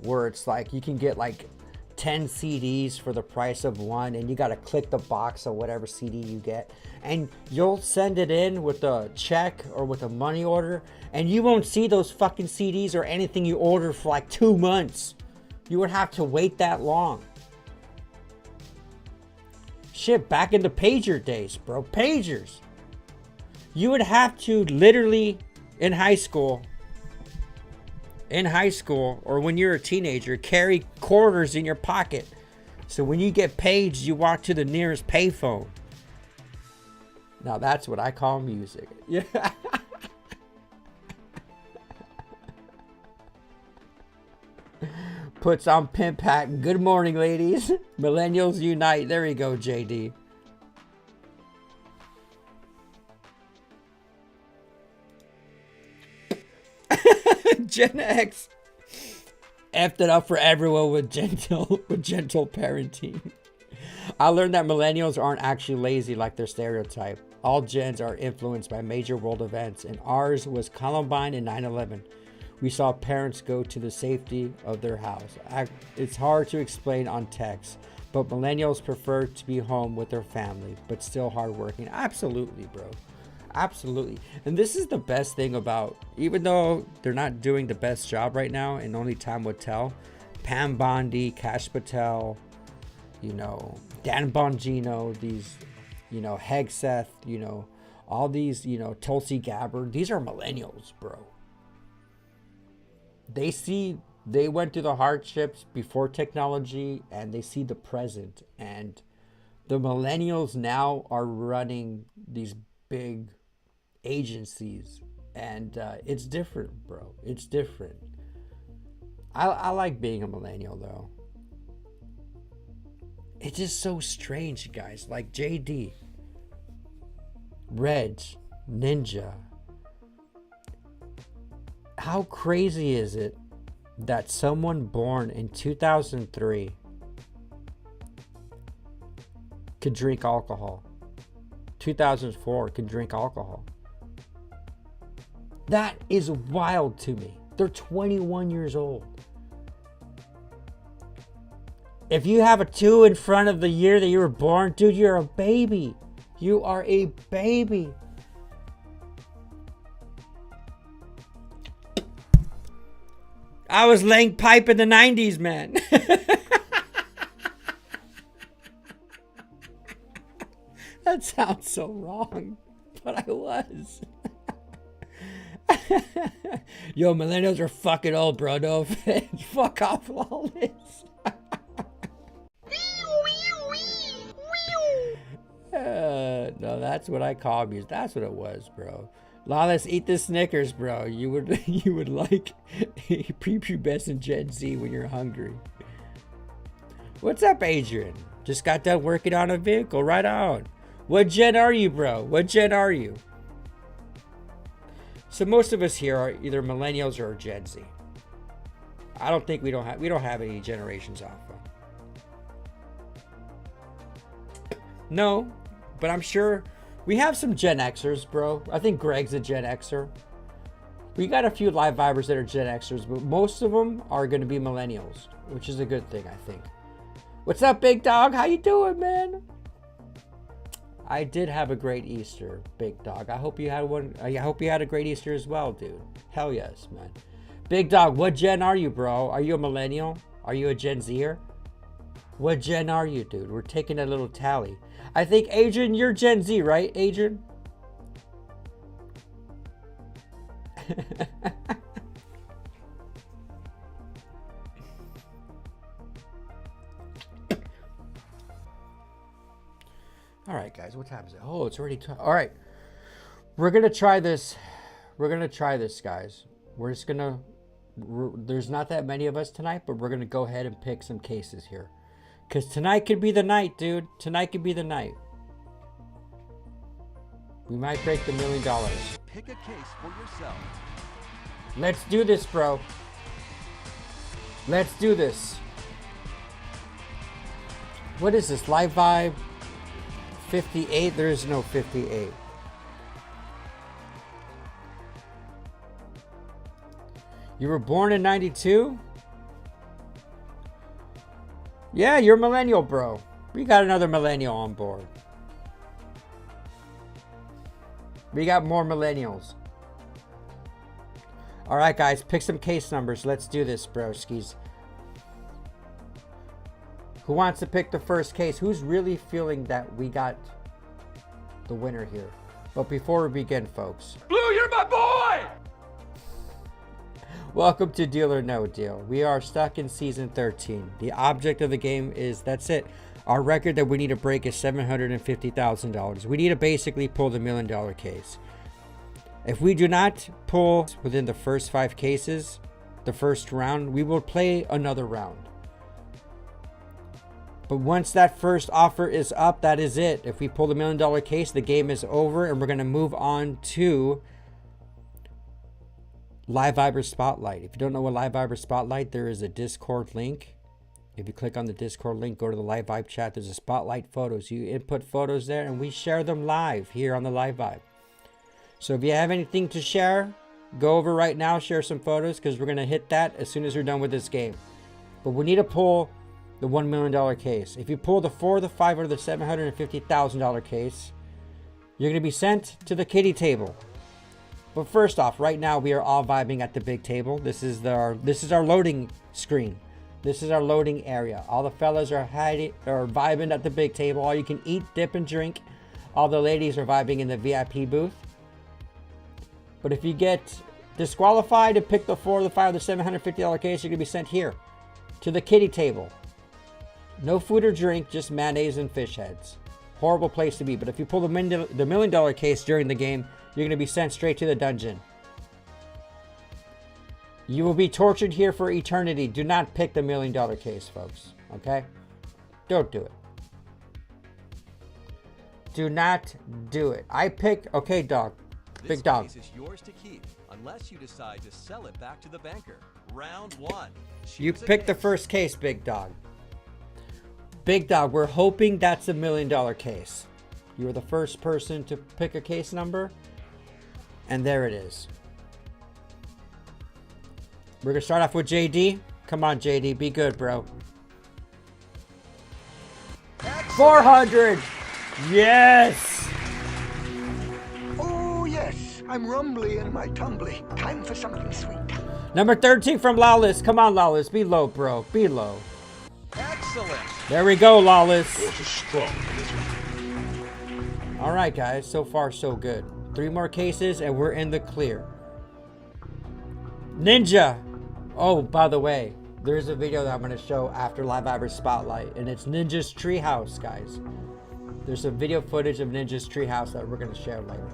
where it's like you can get like 10 CDs for the price of one, and you got to click the box of whatever CD you get, and you'll send it in with a check or with a money order, and you won't see those fucking CDs or anything you order for like 2 months. You would have to wait that long. Shit, back in the pager days, bro. Pagers. You would have to literally, in high school, or when you're a teenager, carry quarters in your pocket. So when you get paged, you walk to the nearest payphone. Now that's what I call music. Yeah. Puts on pimp hat. Good morning, ladies. Millennials unite. There you go, JD. Gen X effed it up for everyone with gentle parenting. I learned that millennials aren't actually lazy like their stereotype. All gens are influenced by major world events, and ours was Columbine and 9/11. We saw parents go to the safety of their house. It's hard to explain on text, but millennials prefer to be home with their family, but still hardworking. Absolutely, bro. Absolutely. And this is the best thing about, even though they're not doing the best job right now, and only time would tell, Pam Bondi, Kash Patel, Dan Bongino, these, Hegseth, all these, Tulsi Gabbard, these are millennials, bro. They went through the hardships before technology, and they see the present. And the millennials now are running these big agencies, and it's different, bro. It's different. I like being a millennial, though. It's just so strange, guys. Like JD, Reg, Ninja. How crazy is it that someone born in 2003 could drink alcohol? 2004 could drink alcohol. That is wild to me. They're 21 years old. If you have a 2 in front of the year that you were born, dude, you're a baby. You are a baby. I was laying pipe in the 90s, man. That sounds so wrong, but I was. Yo, millennials are fucking old, bro. No offense. Fuck off, Lawless. No, that's what I call music. That's what it was, bro. Lawless, eat the Snickers, bro. You would like a prepubescent Gen Z when you're hungry. What's up, Adrian? Just got done working on a vehicle. Right on. What gen are you, bro? What gen are you? So most of us here are either millennials or Gen Z. I don't think we don't have any generations alpha. No, but I'm sure we have some Gen Xers, bro. I think Greg's a Gen Xer. We got a few live vibers that are Gen Xers, but most of them are going to be millennials, which is a good thing, I think. What's up, big dog? How you doing, man? I did have a great Easter, big dog. I hope you had one. I hope you had a great Easter as well, dude. Hell yes, man. Big dog, what gen are you, bro? Are you a millennial? Are you a Gen Zer? What gen are you, dude? We're taking a little tally. I think, Adrian, you're Gen Z, right, Adrian? All right, guys, what time is it? Oh, it's already all right. We're going to try this. We're going to try this, guys. We're just going to, there's not that many of us tonight, but we're going to go ahead and pick some cases here. Because tonight could be the night, dude. Tonight could be the night. We might break the $1 million. pick a case for yourself. Let's do this, bro. Let's do this. What is this? Live Vibe 58? There is no 58. You were born in 92? Yeah, you're a millennial, bro. We got another millennial on board. We got more millennials. All right, guys, pick some case numbers. Let's do this, broskies. Who wants to pick the first case? Who's really feeling that we got the winner here? But before we begin, folks. Blue, you're my boy! Welcome to Deal or No Deal. We are stuck in season 13. The object of the game is, that's it. Our record that we need to break is $750,000. We need to basically pull the $1 million case. If we do not pull within the first 5 cases, the first round, we will play another round. But once that first offer is up, that is it. If we pull the $1 million case, the game is over and we're going to move on to Live Viber Spotlight. If you don't know what Live Viber Spotlight, there is a Discord link. If you click on the Discord link, go to the Live Vibe chat. There's a Spotlight photos. You input photos there and we share them live here on the Live Vibe. So if you have anything to share, go over right now, share some photos because we're going to hit that as soon as we're done with this game. But we need to pull the $1 million case. If you pull the 4, the 5, or the $750,000 case, you're going to be sent to the kiddie table. But first off, right now we are all vibing at the big table. This is our loading screen. This is our loading area. All the fellas are vibing at the big table. All you can eat, dip, and drink. All the ladies are vibing in the VIP booth. But if you get disqualified and pick the 4, the 5, or the $750 case, you're going to be sent here to the kiddie table. No food or drink, just mayonnaise and fish heads. Horrible place to be. But if you pull the $1 million case during the game, you're going to be sent straight to the dungeon. You will be tortured here for eternity. Do not pick the $1 million case, folks. Okay? Don't do it. Do not do it. I pick... Okay, dog. Big dog. This case is yours to keep unless you decide to sell it back to the banker. Round 1. You picked the first case, big dog. Big dog, we're hoping that's a $1 million case. You were the first person to pick a case number. And there it is. We're going to start off with JD. Come on, JD. Be good, bro. Excellent. 400. Yes. Oh, yes. I'm rumbly in my tumbly. Time for something sweet. Number 13 from Lawless. Come on, Lawless. Be low, bro. Be low. Excellent. There we go, Lawless. All right, guys. So far, so good. 3 more cases, and we're in the clear. Ninja. Oh, by the way, there's a video that I'm going to show after Live Viber Spotlight, and it's Ninja's Treehouse, guys. There's some video footage of Ninja's Treehouse that we're going to share later.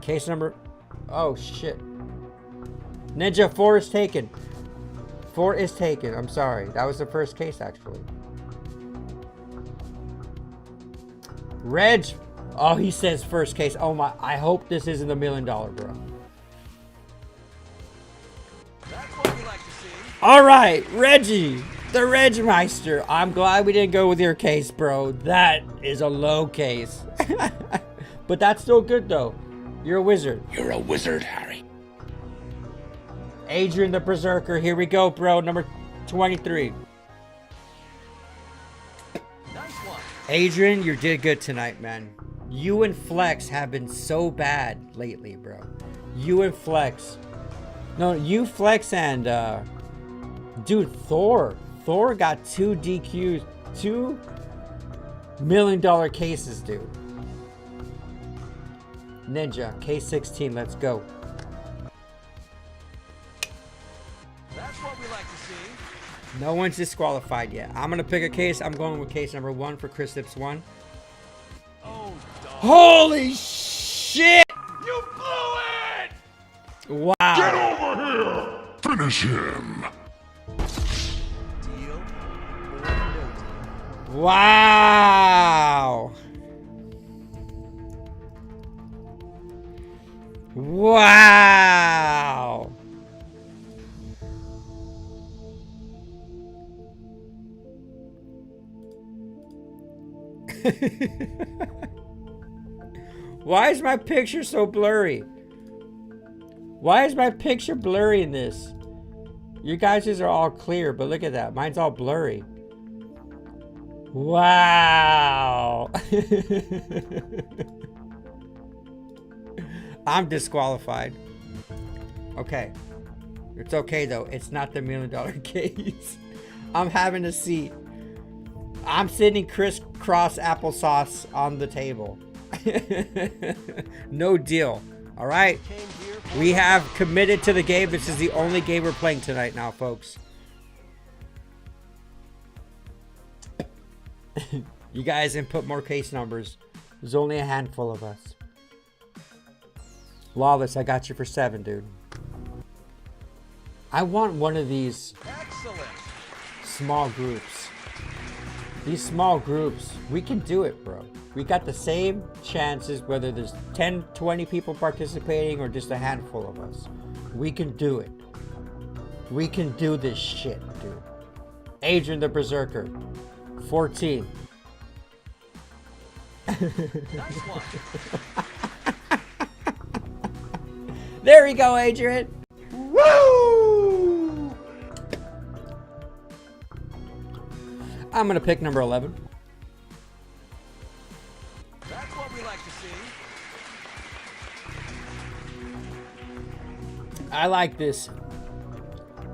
Case number... Oh, shit. Ninja, 4 is taken. 4 is taken. I'm sorry. That was the first case, actually. Reg. Oh, he says first case. Oh, my. I hope this isn't the $1 million, bro. That's what we like to see. All right, Reggie, the Regmeister. I'm glad we didn't go with your case, bro. That is a low case. But that's still good, though. You're a wizard. You're a wizard, Harry. Adrian the Berserker. Here we go, bro. Number 23. Nice one. Adrian, you did good tonight, man. You and Flex have been so bad lately, bro. You and Flex. No, you, Flex, and, dude, Thor. Thor got 2 DQs. $2 million cases, dude. Ninja, case 16, let's go. That's what we like to see. No one's disqualified yet. I'm going to pick a case. I'm going with case number 1 for Chris Lips 1. Oh, dog. Holy shit! You blew it! Wow. Over here! Finish him! Deal or no deal? Wow. Wow. Why is my picture so blurry? Why is my picture blurry in this? You guys' are all clear, but look at that. Mine's all blurry. Wow. I'm disqualified. Okay. It's okay though. It's not the $1 million case. I'm having a seat. I'm sitting crisscross applesauce on the table. No deal. All right. We have committed to the game. This is the only game we're playing tonight now, folks. You guys input more case numbers. There's only a handful of us. Lawless, I got you for 7, dude. I want one of these small groups. These small groups, we can do it, bro. We got the same chances whether there's 10, 20 people participating or just a handful of us. We can do it. We can do this shit, dude. Adrian the Berserker, 14. There we go, Adrian. Woo! I'm gonna pick number 11. That's what we like to see. I like this.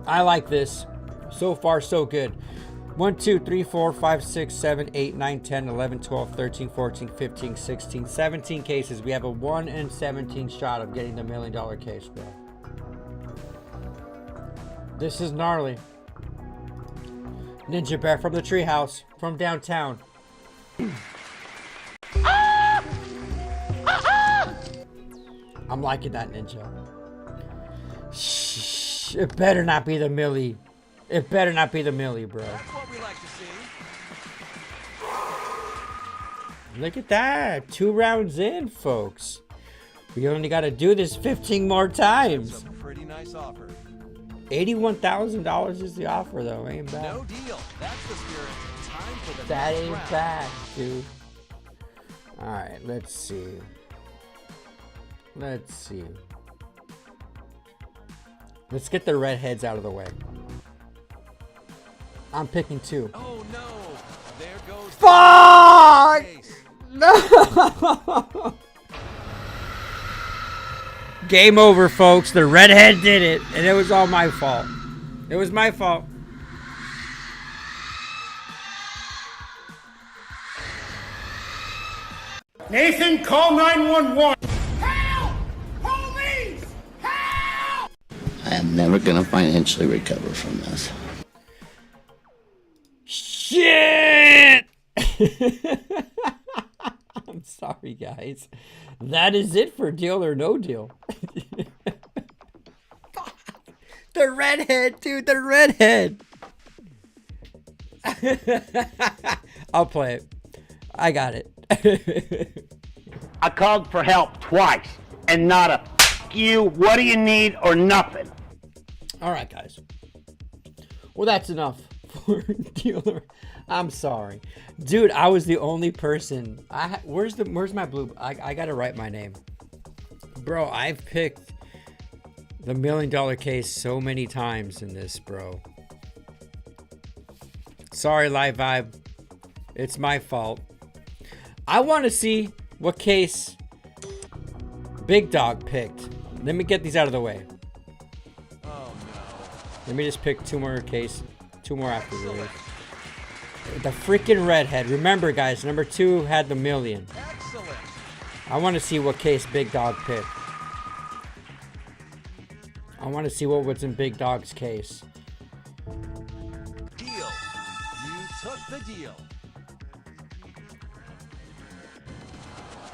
I like this. So far, so good. 1, 2, 3, 4, 5, 6, 7, 8, 9, 10, 11, 12, 13, 14, 15, 16, 17 cases. We have a 1 in 17 shot of getting the $1 million case, bro. This is gnarly. Ninja Bear from the treehouse, from downtown. I'm liking that, Ninja. Shh, it better not be the millie. It better not be the millie, bro. That's what we like to see. Look at that. 2 rounds in, folks. We only got to do this 15 more times. That's a pretty nice offer. $81,000 is the offer, though. Ain't bad. No deal. That's the spirit. Time for the That next ain't round. bad, dude. All right, let's see. Let's see. Let's get the redheads out of the way. I'm picking 2. Oh no! There goes Fuck! the case. No! Game over, folks. The redhead did it, and it was all my fault. It was my fault. Nathan, call 911. Help! Police! Help! I am never going to financially recover from this. Shit! I'm sorry, guys. That is it for Deal or No Deal. The redhead, dude, the redhead. I'll play it. I got it. I called for help twice, and not a "F you, what do you need," or nothing. All right, guys. Well, that's enough for Dealer. I'm sorry, dude. I was the only person. Where's my blue? I gotta write my name, bro. I've picked the $1 million case so many times in this, bro. Sorry, Live Vibe. It's my fault. I want to see what case Big Dog picked. Let me get these out of the way. Oh no! Let me just pick 2 more case, 2 more after this. The freaking redhead. Remember, guys, number 2 had the $1 million. Excellent. I want to see what case Big Dog picked. I want to see what was in Big Dog's case. Deal. You took the deal.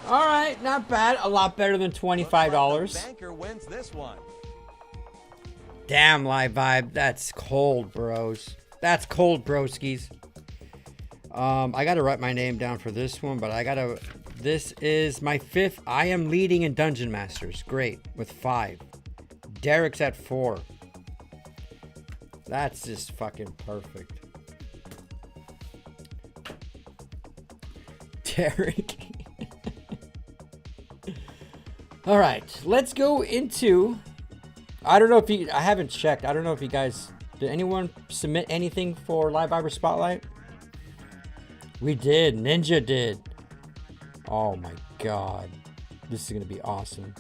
All right, not bad. A lot better than $25. The banker wins this one. Damn, Live Vibe. That's cold, bros. That's cold, broskies. I gotta write my name down for this one, but this is my 5th. I am leading in Dungeon Masters. Great, with 5. Derek's at 4. That's just fucking perfect. Derek. All right, let's go into. I don't know if I haven't checked. I don't know if you guys. Did anyone submit anything for Live Viber Spotlight? We did. Ninja did. Oh my god. This is going to be awesome.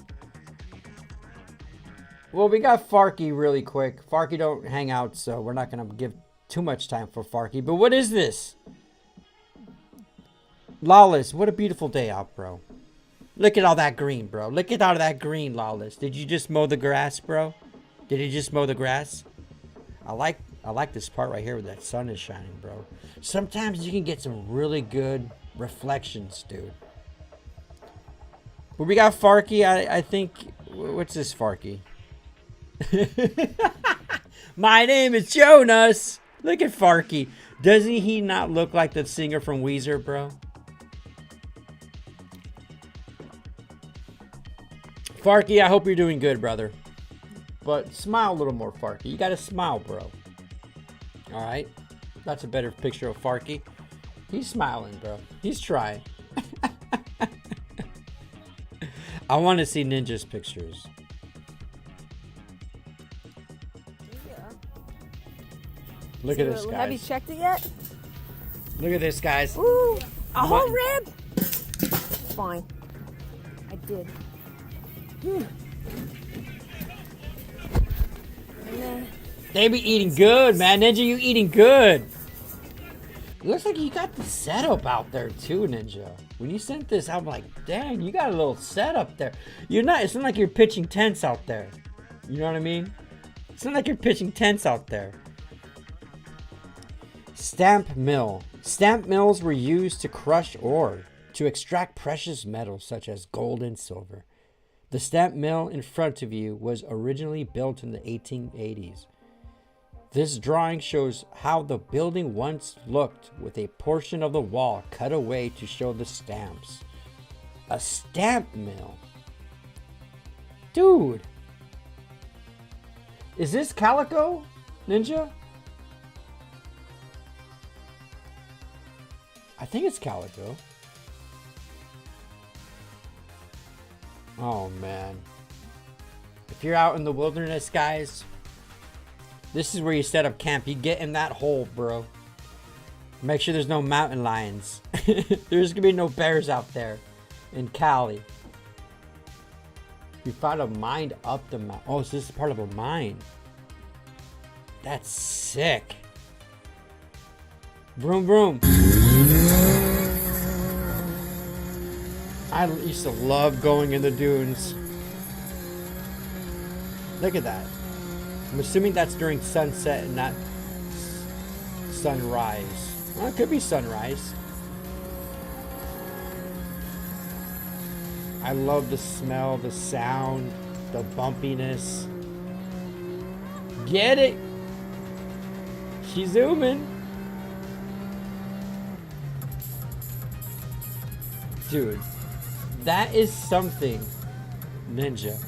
Well, we got Farky really quick. Farky don't hang out, so we're not going to give too much time for Farky. But what is this? Lawless, what a beautiful day out, bro. Look at all that green, bro. Look at all that green, Lawless. Did you just mow the grass, bro? Did you just mow the grass? I like this part right here where that sun is shining, bro. Sometimes you can get some really good reflections, dude. But we got Farky. I think... What's this, Farky? My name is Jonas. Look at Farky. Doesn't he not look like the singer from Weezer, bro? Farky, I hope you're doing good, brother. But smile a little more, Farky. You gotta smile, bro. Alright? That's a better picture of Farky. He's smiling, bro. He's trying. I want to see Ninja's pictures. Look at this, guys. Have you checked it yet? Look at this, guys. Ooh, a whole rib? Fine. I did. They be eating good, man. Ninja, you eating good. It looks like you got the setup out there too, Ninja. When you sent this, I'm like, dang, you got a little setup there. You're not, it's not like you're pitching tents out there. You know what I mean? It's not like you're pitching tents out there. Stamp mill. Stamp mills were used to crush ore to extract precious metals such as gold and silver. The stamp mill in front of you was originally built in the 1880s. This drawing shows how the building once looked with a portion of the wall cut away to show the stamps. A stamp mill? Dude! Is this Calico, Ninja? I think it's Calico. Oh man. If you're out in the wilderness, guys, this is where you set up camp. You get in that hole, bro. Make sure there's no mountain lions. There's gonna be no bears out there in Cali. You found a mine up the mountain. Oh, so this is part of a mine. That's sick. Vroom, vroom. I used to love going in the dunes. Look at that. I'm assuming that's during sunset and not sunrise. Well, it could be sunrise. I love the smell, the sound, the bumpiness. Get it? She's zooming. Dude, that is something, Ninja.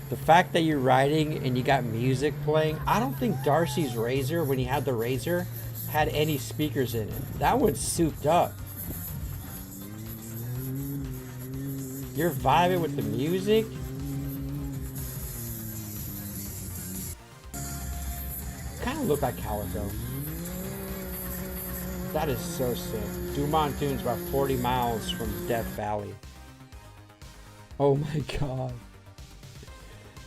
The fact that you're riding and you got music playing. I don't think Darcy's Razor, when he had the Razor, had any speakers in it. That one's souped up. You're vibing with the music. Kind of look like Calico. That is so sick. Dumont Dunes, about 40 miles from Death Valley. Oh my god.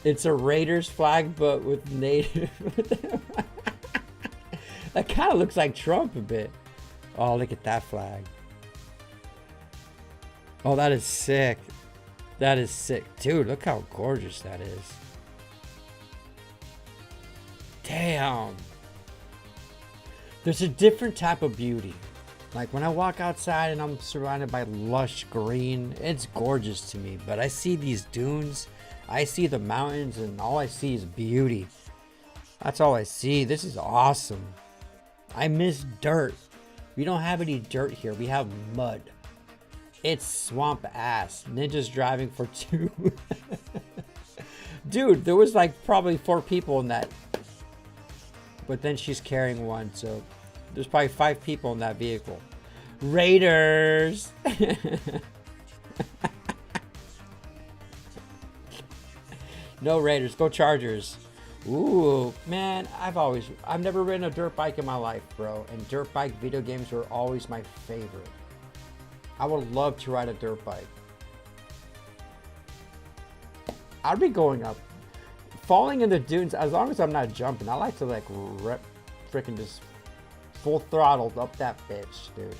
It's a Raiders flag, but with native. That kind of looks like Trump a bit. Oh, look at that flag. Oh, that is sick. That is sick. Dude, look how gorgeous that is. Damn. There's a different type of beauty. Like when I walk outside and I'm surrounded by lush green, it's gorgeous to me. But I see these dunes, I see the mountains, and all I see is beauty. That's all I see. This is awesome. I miss dirt. We don't have any dirt here. We have mud. It's swamp ass. Ninja's driving for 2. Dude, there was like probably 4 people in that. But then she's carrying 1, so there's probably 5 people in that vehicle. Raiders! No Raiders, go Chargers. Ooh, man, I've never ridden a dirt bike in my life, bro. And dirt bike video games were always my favorite. I would love to ride a dirt bike. I'd be going up. Falling in the dunes, as long as I'm not jumping, I like to like freaking just full throttle up that bitch, dude.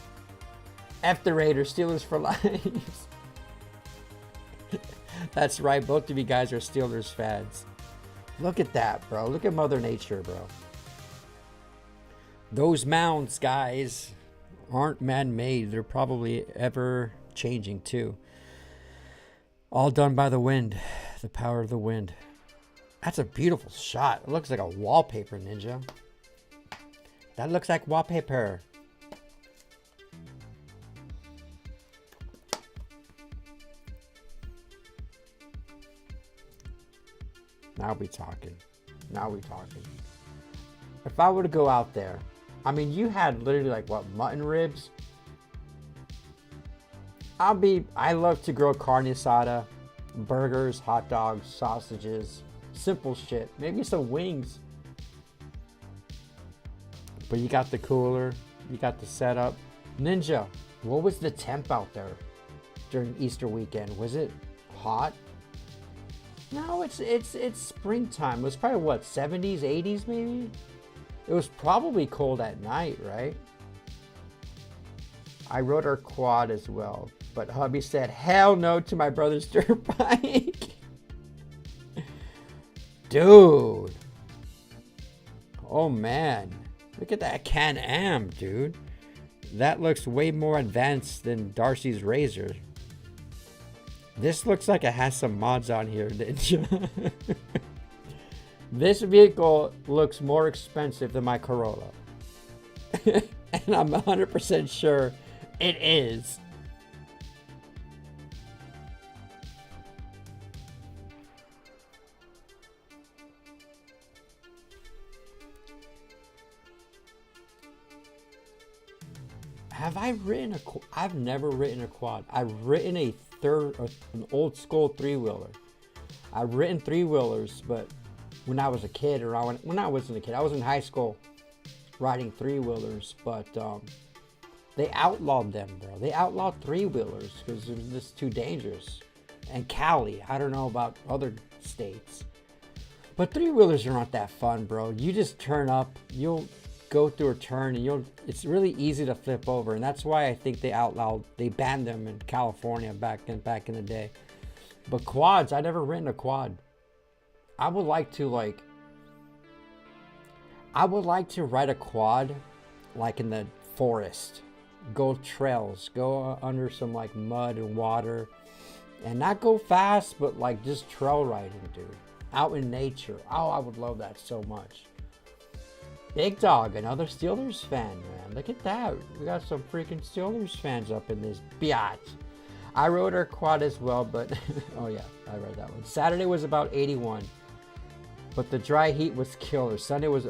F the Raiders, Steelers for life. That's right, both of you guys are Steelers fans. Look at that, bro. Look at Mother Nature, bro. Those mounds, guys, aren't man-made. They're probably ever changing too. All done by the wind. The power of the wind. That's a beautiful shot. It looks like a wallpaper, Ninja. That looks like wallpaper. Now we talking. Now we talking. If I were to go out there, I mean, you had literally like what, mutton ribs? I love to grill carne asada, burgers, hot dogs, sausages, simple shit. Maybe some wings. But you got the cooler, you got the setup. Ninja, what was the temp out there during Easter weekend? Was it hot? No, it's springtime. It was probably what, 70s, 80s maybe? It was probably cold at night, right? I rode our quad as well, but hubby said hell no to my brother's dirt bike. Dude. Oh man. Look at that Can-Am, dude. That looks way more advanced than Darcy's Razor. This looks like it has some mods on here, Ninja. This vehicle looks more expensive than my Corolla. And I'm 100% sure it is. Have I ridden a quad? I've never ridden a quad. I've ridden an old school 3-wheeler. I've ridden 3-wheelers, but when I was a kid, or when I wasn't a kid, I was in high school riding 3-wheelers, but they outlawed them, bro. They outlawed 3-wheelers because it was just too dangerous. And Cali, I don't know about other states, but 3-wheelers are not that fun, bro. You just turn up, you'll go through a turn, and it's really easy to flip over, and that's why I think they banned them in California back in the day. But quads, I never ridden a quad. I would like to ride a quad like in the forest, go trails, go under some like mud and water, and not go fast, but like just trail riding, dude, out in nature. Oh, I would love that so much. Big Dog, another Steelers fan, man. Look at that. We got some freaking Steelers fans up in this biatch. I rode our quad as well, but oh yeah, I rode that one. Saturday was about 81, but the dry heat was killer. Sunday was,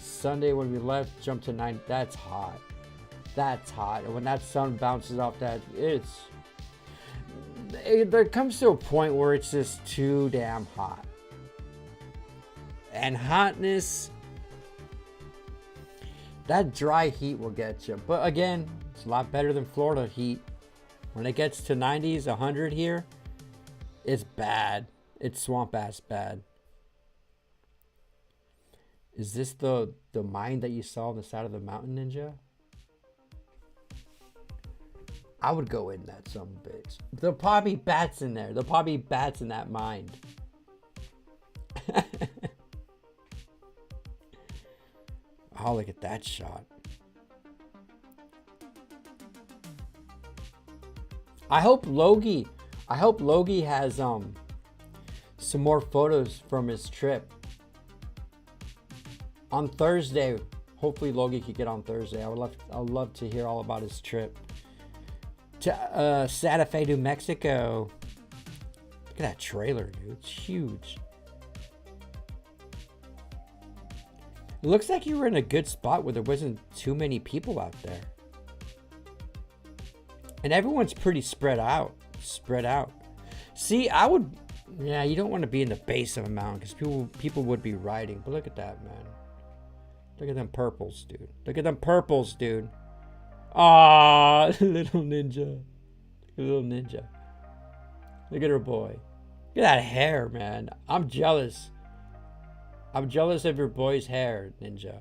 Sunday when we left, jumped to 9. That's hot. That's hot. And when that sun bounces off that, there comes to a point where it's just too damn hot. And hotness, that dry heat will get you. But again, it's a lot better than Florida heat. When it gets to 90s, 100 here, it's bad. It's swamp ass bad. Is this the mine that you saw on the side of the mountain, Ninja? I would go in that some bitch. There'll probably be bats in there. There'll probably be bats in that mine. Oh, look at that shot. I hope Logie has some more photos from his trip. On Thursday, Hopefully Logan could get on Thursday. I would love to hear all about his trip to Santa Fe, New Mexico. Look at that trailer, dude. It's huge. It looks like you were in a good spot where there wasn't too many people out there. And everyone's pretty spread out. See, I would... Yeah, you don't want to be in the base of a mountain because people would be riding. But look at that, man. Look at them purples, dude. Look at them purples, dude. Ah, little ninja. Little ninja. Look at her boy. Look at that hair, man. I'm jealous. I'm jealous of your boy's hair, ninja.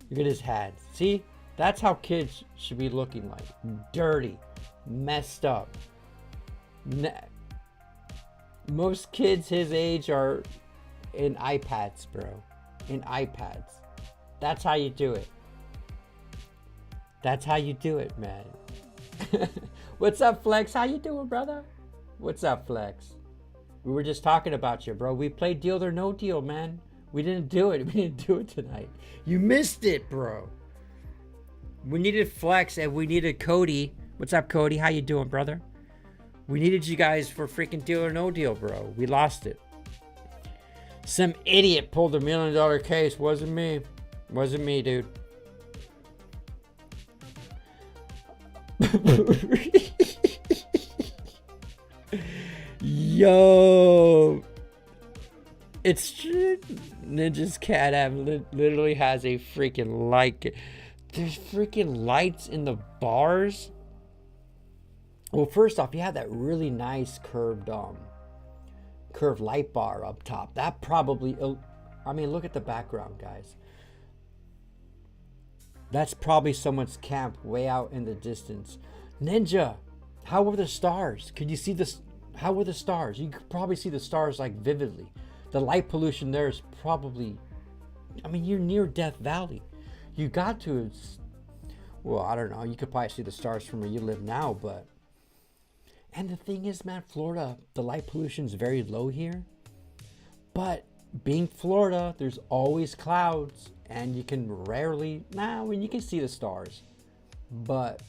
Look at his hat. See? That's how kids should be looking like. Dirty. Messed up. Most kids his age are in iPads, bro. In iPads. That's how you do it. That's how you do it, man. What's up, Flex? How you doing, brother? What's up, Flex? We were just talking about you, bro. We played Deal or No Deal, man. We didn't do it. We didn't do it tonight. You missed it, bro. We needed Flex and we needed Cody. What's up, Cody? How you doing, brother? We needed you guys for freaking Deal or No Deal, bro. We lost it. Some idiot pulled $1 million case. Wasn't me. Wasn't me, dude. Yo. It's true. Ninja's cat app literally has a freaking light. There's freaking lights in the bars. Well, first off, you have that really nice curved light bar up top. That probably, I mean, look at the background, guys. That's probably someone's camp way out in the distance. Ninja, how were the stars? Could you see this? How were the stars? You could probably see the stars like vividly. The light pollution there is probably, I mean, you're near Death Valley. You got to, well, I don't know. You could probably see the stars from where you live now, but. And the thing is, man, Florida, the light pollution is very low here. But being Florida, there's always clouds. And you can rarely, when you can see the stars. But,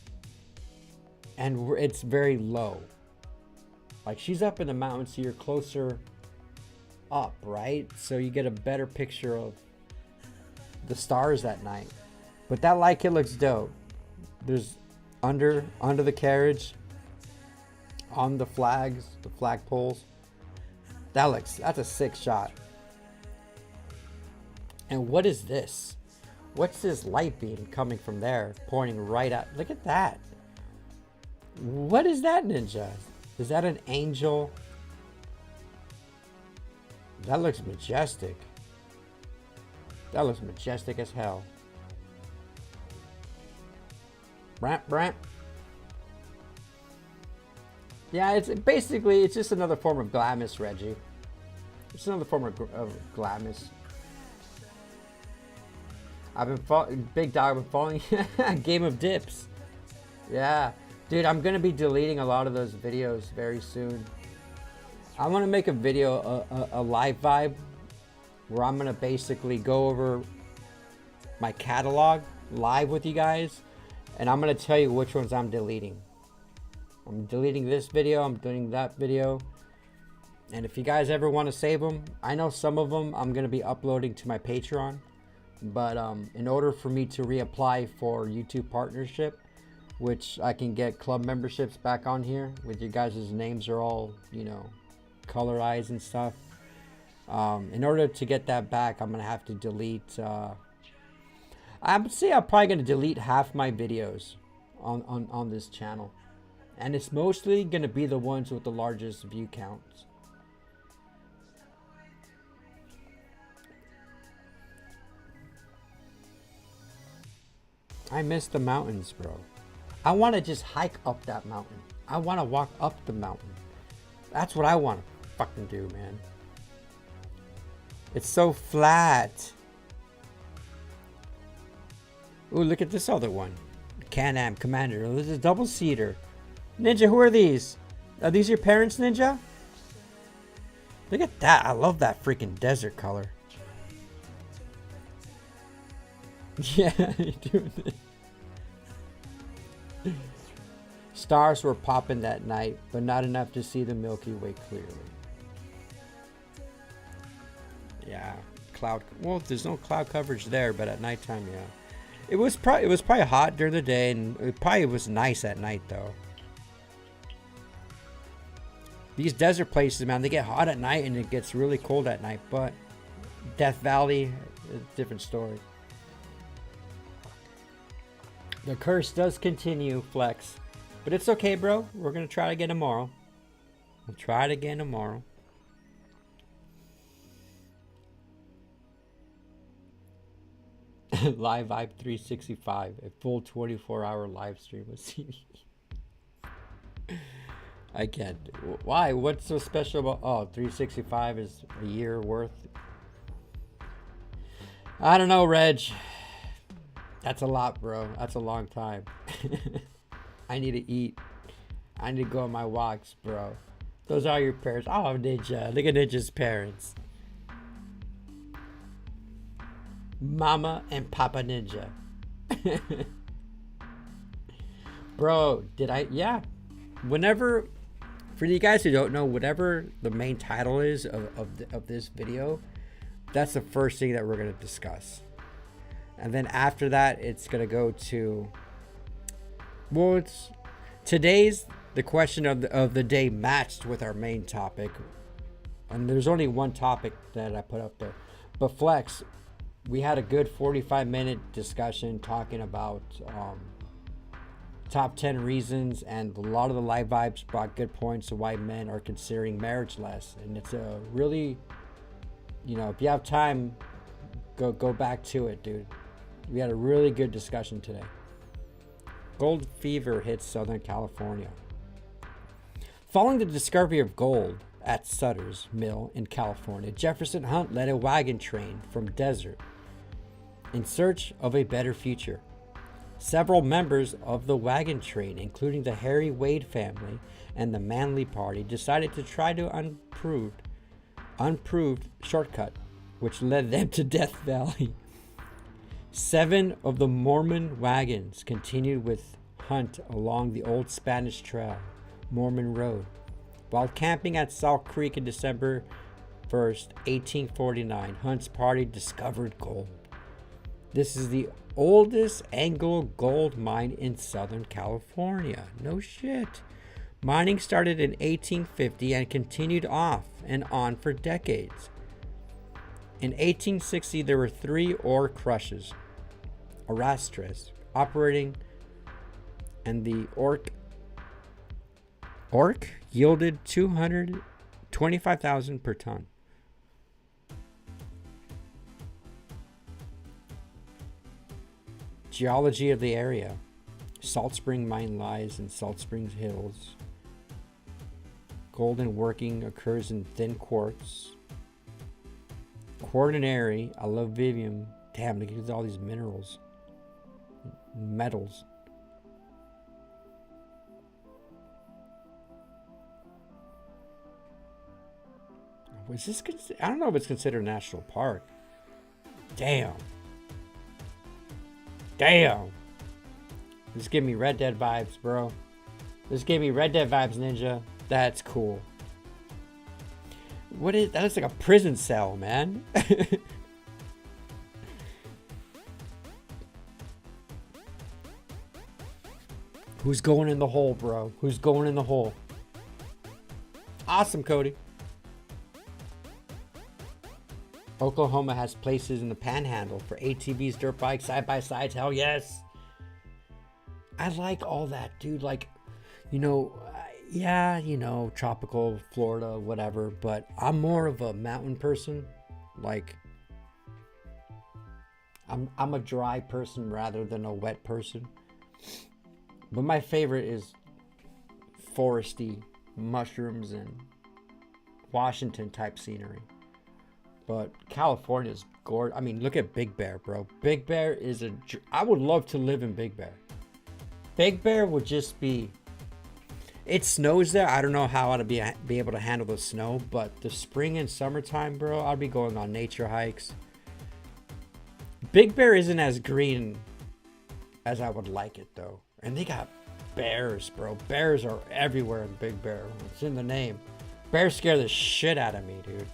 and it's very low. Like she's up in the mountains, so you're closer up, right? So you get a better picture of the stars at night. But that light kit looks dope. There's under the carriage. On the flags, the flag poles. That's a sick shot. And what is this? What's this light beam coming from there, pointing right at? Look at that. What is that, Ninja? Is that an angel? That looks majestic. That looks majestic as hell. Brant. Yeah, it's basically, it's just another form of Glamis, Reggie. It's another form of Glamis. I've been Big Dog, I've been following Game of Dips. Yeah. Dude, I'm going to be deleting a lot of those videos very soon. I want to make a video, a live vibe, where I'm going to basically go over my catalog live with you guys. And I'm going to tell you which ones I'm deleting. I'm deleting this video, I'm deleting that video. And if you guys ever want to save them, I know some of them I'm going to be uploading to my Patreon. But in order for me to reapply for YouTube partnership, which I can get club memberships back on here with you guys' names are all, you know, colorized and stuff. In order to get that back, I'm going to have to delete, I'm probably going to delete half my videos on this channel. And it's mostly going to be the ones with the largest view counts. I miss the mountains, bro. I want to just hike up that mountain. I want to walk up the mountain. That's what I want to fucking do, man. It's so flat. Ooh, look at this other one. Can-Am Commander. Oh, this is a double-seater. Ninja, who are these? Are these your parents, Ninja? Look at that. I love that freaking desert color. Yeah, dude. Stars were popping that night, but not enough to see the Milky Way clearly. Yeah, cloud. Well, there's no cloud coverage there, but at nighttime, yeah. It was probably hot during the day, and it probably was nice at night though. These desert places, man, they get hot at night and it gets really cold at night. But Death Valley, a different story. The curse does continue, Flex. But it's okay, bro. We're going to try it again tomorrow. We'll try it again tomorrow. Live Vibe 365. A full 24-hour live stream with CD. I can't. Why? What's so special about... Oh, 365 is a year worth. I don't know, Reg. That's a lot, bro. That's a long time. I need to eat. I need to go on my walks, bro. Those are your parents. Oh, Ninja. Look at Ninja's parents. Mama and Papa Ninja. Bro, did I... Yeah. Whenever... For you guys who don't know, whatever the main title is of this video, that's the first thing that we're going to discuss. And then after that, it's going to go to... Well, it's... Today's... The question of the day matched with our main topic. And there's only one topic that I put up there. But Flex, we had a good 45-minute discussion talking about top 10 reasons, and a lot of the live vibes brought good points to why men are considering marriage less. And it's a really, you know, if you have time, go back to it, dude. We had a really good discussion today. Gold fever hits Southern California. Following the discovery of gold at Sutter's Mill in California, Jefferson Hunt led a wagon train from desert in search of a better future. Several members of the wagon train, including the Harry Wade family and the Manly Party, decided to try to unproved shortcut, which led them to Death Valley. 7 of the Mormon wagons continued with Hunt along the old Spanish Trail, Mormon Road. While camping at Salt Creek in December 1st, 1849, Hunt's party discovered gold. This is the oldest Anglo gold mine in Southern California. No shit. Mining started in 1850 and continued off and on for decades. In 1860, there were 3 ore crushes, Arastres, operating, and the Orc yielded 225,000 per ton. Geology of the area. Salt Spring Mine lies in Salt Springs Hills. Golden working occurs in thin quartz. Quaternary alluvium. Damn, look at all these minerals. Metals. Was this? I don't know if it's considered a national park. Damn. Damn. This give me Red Dead vibes, bro. This gave me Red Dead vibes, Ninja. That's cool. What is that? Looks like a prison cell, man. Who's going in the hole, bro? Who's going in the hole? Awesome, Cody. Oklahoma has places in the panhandle for ATVs, dirt bikes, side-by-sides. Hell yes. I like all that, dude. Like, you know, yeah, you know, tropical Florida, whatever. But I'm more of a mountain person. Like, I'm a dry person rather than a wet person. But my favorite is foresty, mushrooms, and Washington type scenery. But California's gorgeous. I mean, look at Big Bear, bro. Big Bear is I would love to live in Big Bear. Big Bear would just be... It snows there. I don't know how I'd be able to handle the snow. But the spring and summertime, bro, I'd be going on nature hikes. Big Bear isn't as green as I would like it though. And they got bears, bro. Bears are everywhere in Big Bear. It's in the name. Bears scare the shit out of me, dude.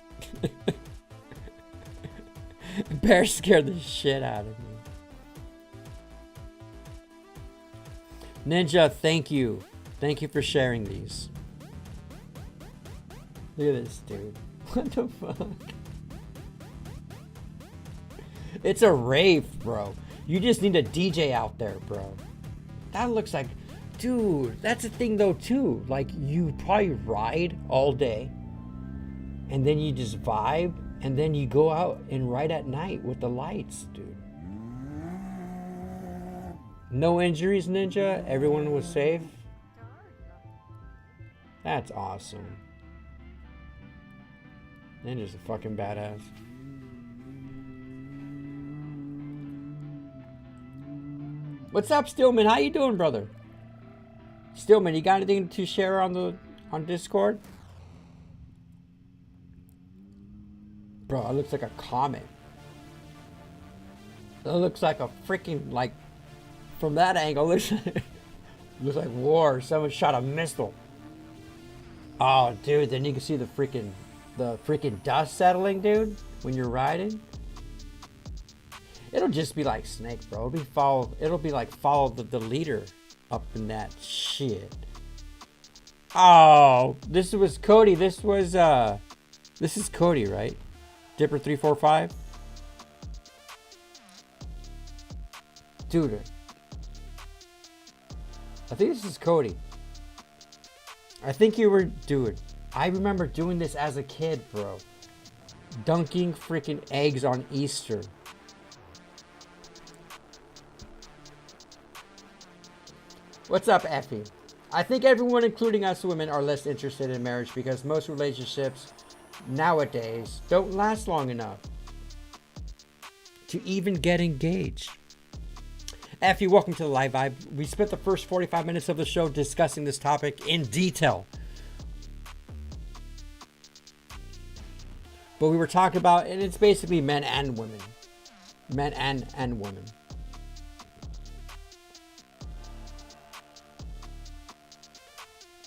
Bears scare the shit out of me. Ninja, thank you. Thank you for sharing these. Look at this, dude. What the fuck? It's a rave, bro. You just need a DJ out there, bro. That looks like... Dude, that's a thing, though, too. Like, you probably ride all day. And then you just vibe. And then you go out and ride at night with the lights, dude. No injuries, Ninja? Everyone was safe? That's awesome. Ninja's a fucking badass. What's up, Stillman? How you doing, brother? Stillman, you got anything to share on Discord? Bro, it looks like a comet. It looks like a freaking, like, from that angle, it looks like war. Someone shot a missile. Oh, dude, then you can see the freaking dust settling, dude, when you're riding. It'll just be like Snake, bro. It'll be like follow the leader up in that shit. Oh, this was Cody. This is Cody, right? Dipper 345. Dude, I think this is Cody. I think you were, dude. I remember doing this as a kid, bro. Dunking freaking eggs on Easter. What's up, Effie? I think everyone, including us women, are less interested in marriage because most relationships nowadays don't last long enough to even get engaged. Effie, welcome to the Live Vibe. We spent the first 45 minutes of the show discussing this topic in detail. But we were talking about, and it's basically men and women. Men and women.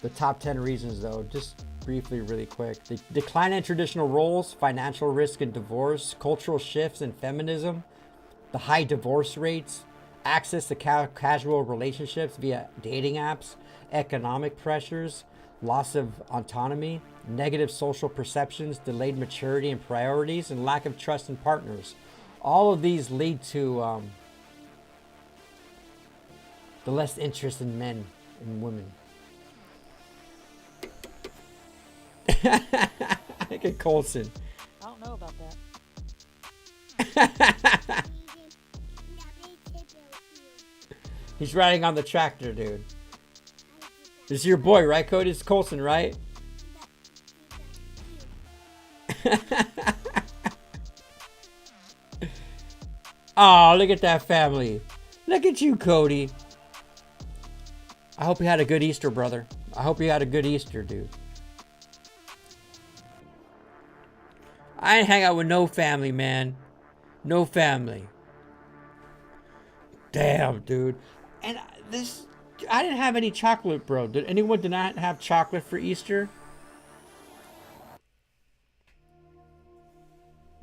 The top 10 reasons, though, just briefly, really quick. The decline in traditional roles, financial risk in divorce, cultural shifts in feminism, the high divorce rates, access to casual relationships via dating apps, economic pressures, loss of autonomy, negative social perceptions, delayed maturity and priorities, and lack of trust in partners. All of these lead to the less interest in men and women. Look at Colson. I don't know about that. He's riding on the tractor, dude. This is your boy, right, Cody? It's Colson, right? Oh, look at that family. Look at you, Cody. I hope you had a good Easter, brother. I hope you had a good Easter, dude. I ain't hang out with no family, man. No family. Damn, dude. And I didn't have any chocolate, bro. Did anyone not have chocolate for Easter?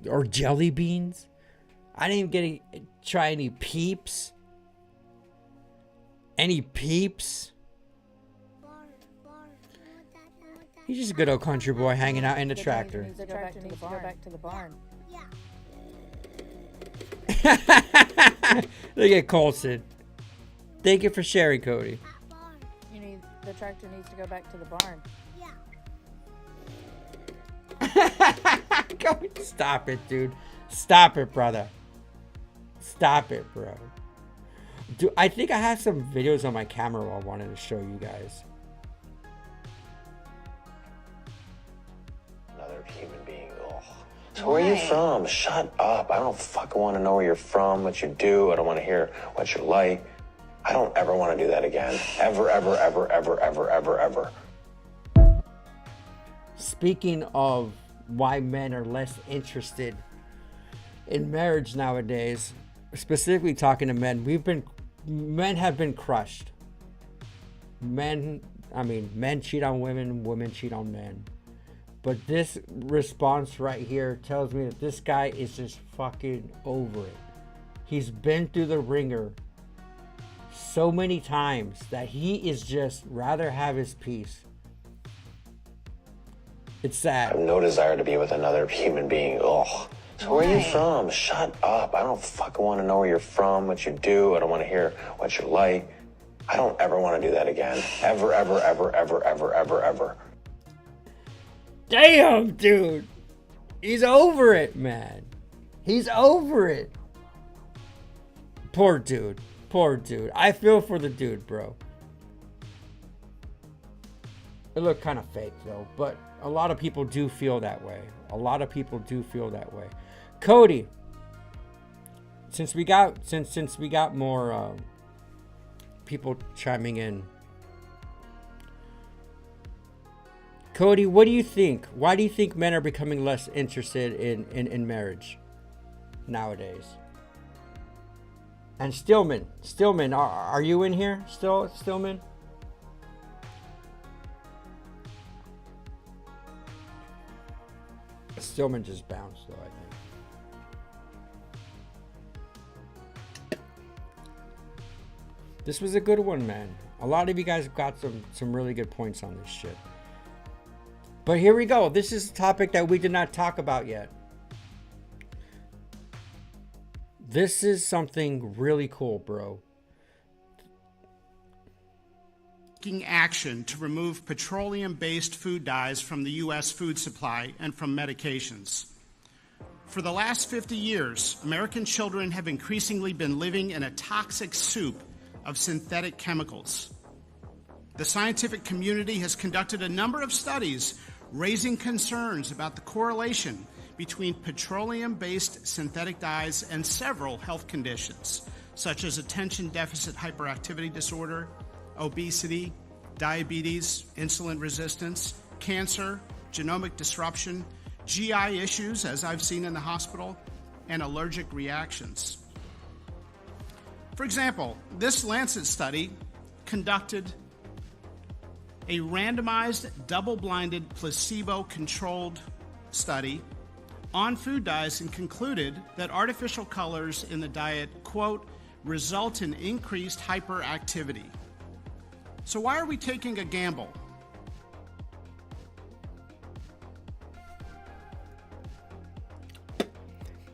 Or jelly beans? I didn't get try any Peeps. Any Peeps? He's just a good old country boy hanging out in the tractor. Needs to go back to the barn. Look at Colson. Thank you for sharing, Cody. The tractor needs to go back to the barn. Stop it, dude. Stop it, brother. Stop it, bro. Dude, I think I have some videos on my camera I wanted to show you guys. Another human being. Ugh. So where are you from? Shut up. I don't fucking want to know where you're from, what you do. I don't want to hear what you're like. I don't ever want to do that again. Ever, ever, ever, ever, ever, ever, ever. Speaking of why men are less interested in marriage nowadays, specifically talking to men, men have been crushed. Men cheat on women, women cheat on men. But this response right here tells me that this guy is just fucking over it. He's been through the ringer so many times that he is just rather have his peace. It's sad. I have no desire to be with another human being. Ugh. So where are you from? Shut up. I don't fucking want to know where you're from, what you do. I don't want to hear what you like. I don't ever want to do that again. Ever, ever, ever, ever, ever, ever, ever. Damn, dude. He's over it, man. He's over it. Poor dude. Poor dude. I feel for the dude, bro. It looked kind of fake, though. But a lot of people do feel that way. A lot of people do feel that way. Cody, since we got more people chiming in. Cody, what do you think? Why do you think men are becoming less interested in marriage nowadays? And Stillman, are you in here still, Stillman? Stillman just bounced, though, I think. This was a good one, man. A lot of you guys got some really good points on this shit. But here we go. This is a topic that we did not talk about yet. This is something really cool, bro. Taking action to remove petroleum-based food dyes from the U.S. food supply and from medications. For the last 50 years, American children have increasingly been living in a toxic soup of synthetic chemicals. The scientific community has conducted a number of studies raising concerns about the correlation between petroleum-based synthetic dyes and several health conditions, such as attention deficit hyperactivity disorder, obesity, diabetes, insulin resistance, cancer, genomic disruption, GI issues, as I've seen in the hospital, and allergic reactions. For example, this Lancet study conducted a randomized, double-blinded, placebo-controlled study on food dyes and concluded that artificial colors in the diet, quote, result in increased hyperactivity. So why are we taking a gamble?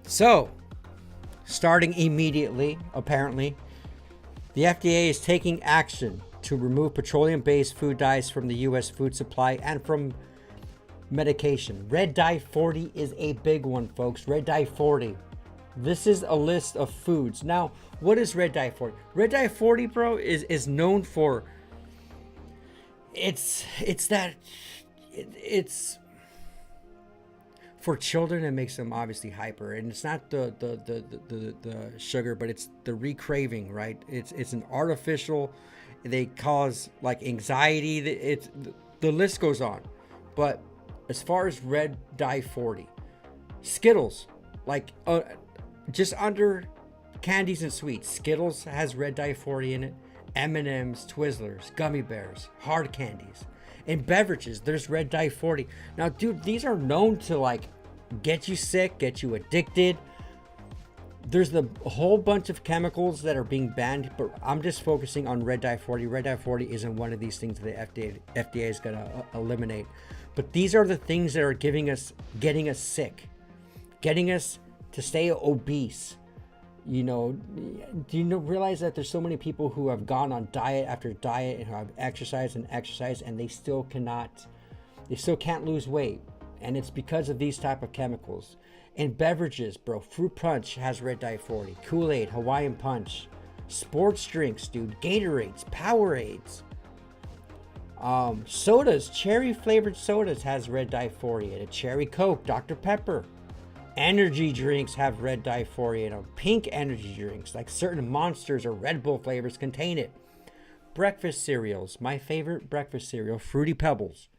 So, starting immediately, apparently, the FDA is taking action to remove petroleum-based food dyes from the U.S. food supply and from medication. Red dye 40 is a big one, folks. Red dye 40. This is a list of foods. Now, what is red dye 40? Red dye 40, bro, is known for it's for children. It makes them obviously hyper, and it's not the sugar, but it's the recraving, right? It's an artificial. They cause like anxiety. The list goes on. But as far as red dye 40, Skittles, like just under candies and sweets, Skittles has red dye 40 in it. M&M's, Twizzlers, gummy bears, hard candies. In beverages, there's red dye 40. Now, dude, these are known to like get you sick, get you addicted. There's a whole bunch of chemicals that are being banned, but I'm just focusing on red dye 40. Red dye 40 isn't one of these things that the FDA is going to eliminate. But these are the things that are getting us sick, getting us to stay obese. You know, do you realize that there's so many people who have gone on diet after diet and have exercised and they still can't lose weight, and it's because of these type of chemicals. In beverages, bro, fruit punch has red dye 40, Kool-Aid, Hawaiian Punch, sports drinks, dude, Gatorades, Powerades, sodas, cherry flavored sodas has red dye 40, and a cherry Coke, Dr. Pepper. Energy drinks have red dye 40 in them. Pink energy drinks, like certain Monsters or Red Bull flavors, contain it. Breakfast cereals, my favorite breakfast cereal, Fruity Pebbles,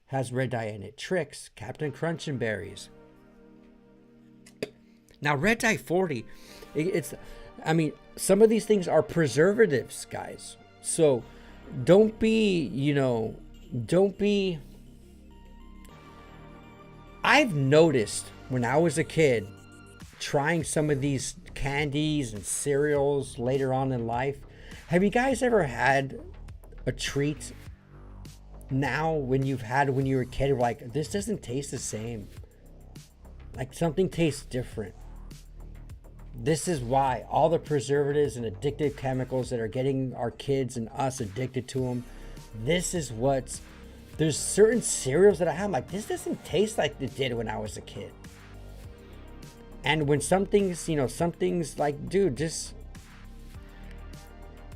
has red dye in it. Trix, Captain Crunch and Berries. Now, red dye 40, It's, I mean, some of these things are preservatives, guys. So don't be, don't be. I've noticed when I was a kid, trying some of these candies and cereals later on in life. Have you guys ever had a treat now when you were a kid, you're like, this doesn't taste the same? Like, something tastes different. This is why all the preservatives and addictive chemicals that are getting our kids and us addicted to them. This is what's, there's certain cereals that I have, like, this doesn't taste like it did when I was a kid. And when something's, something's like, dude, just,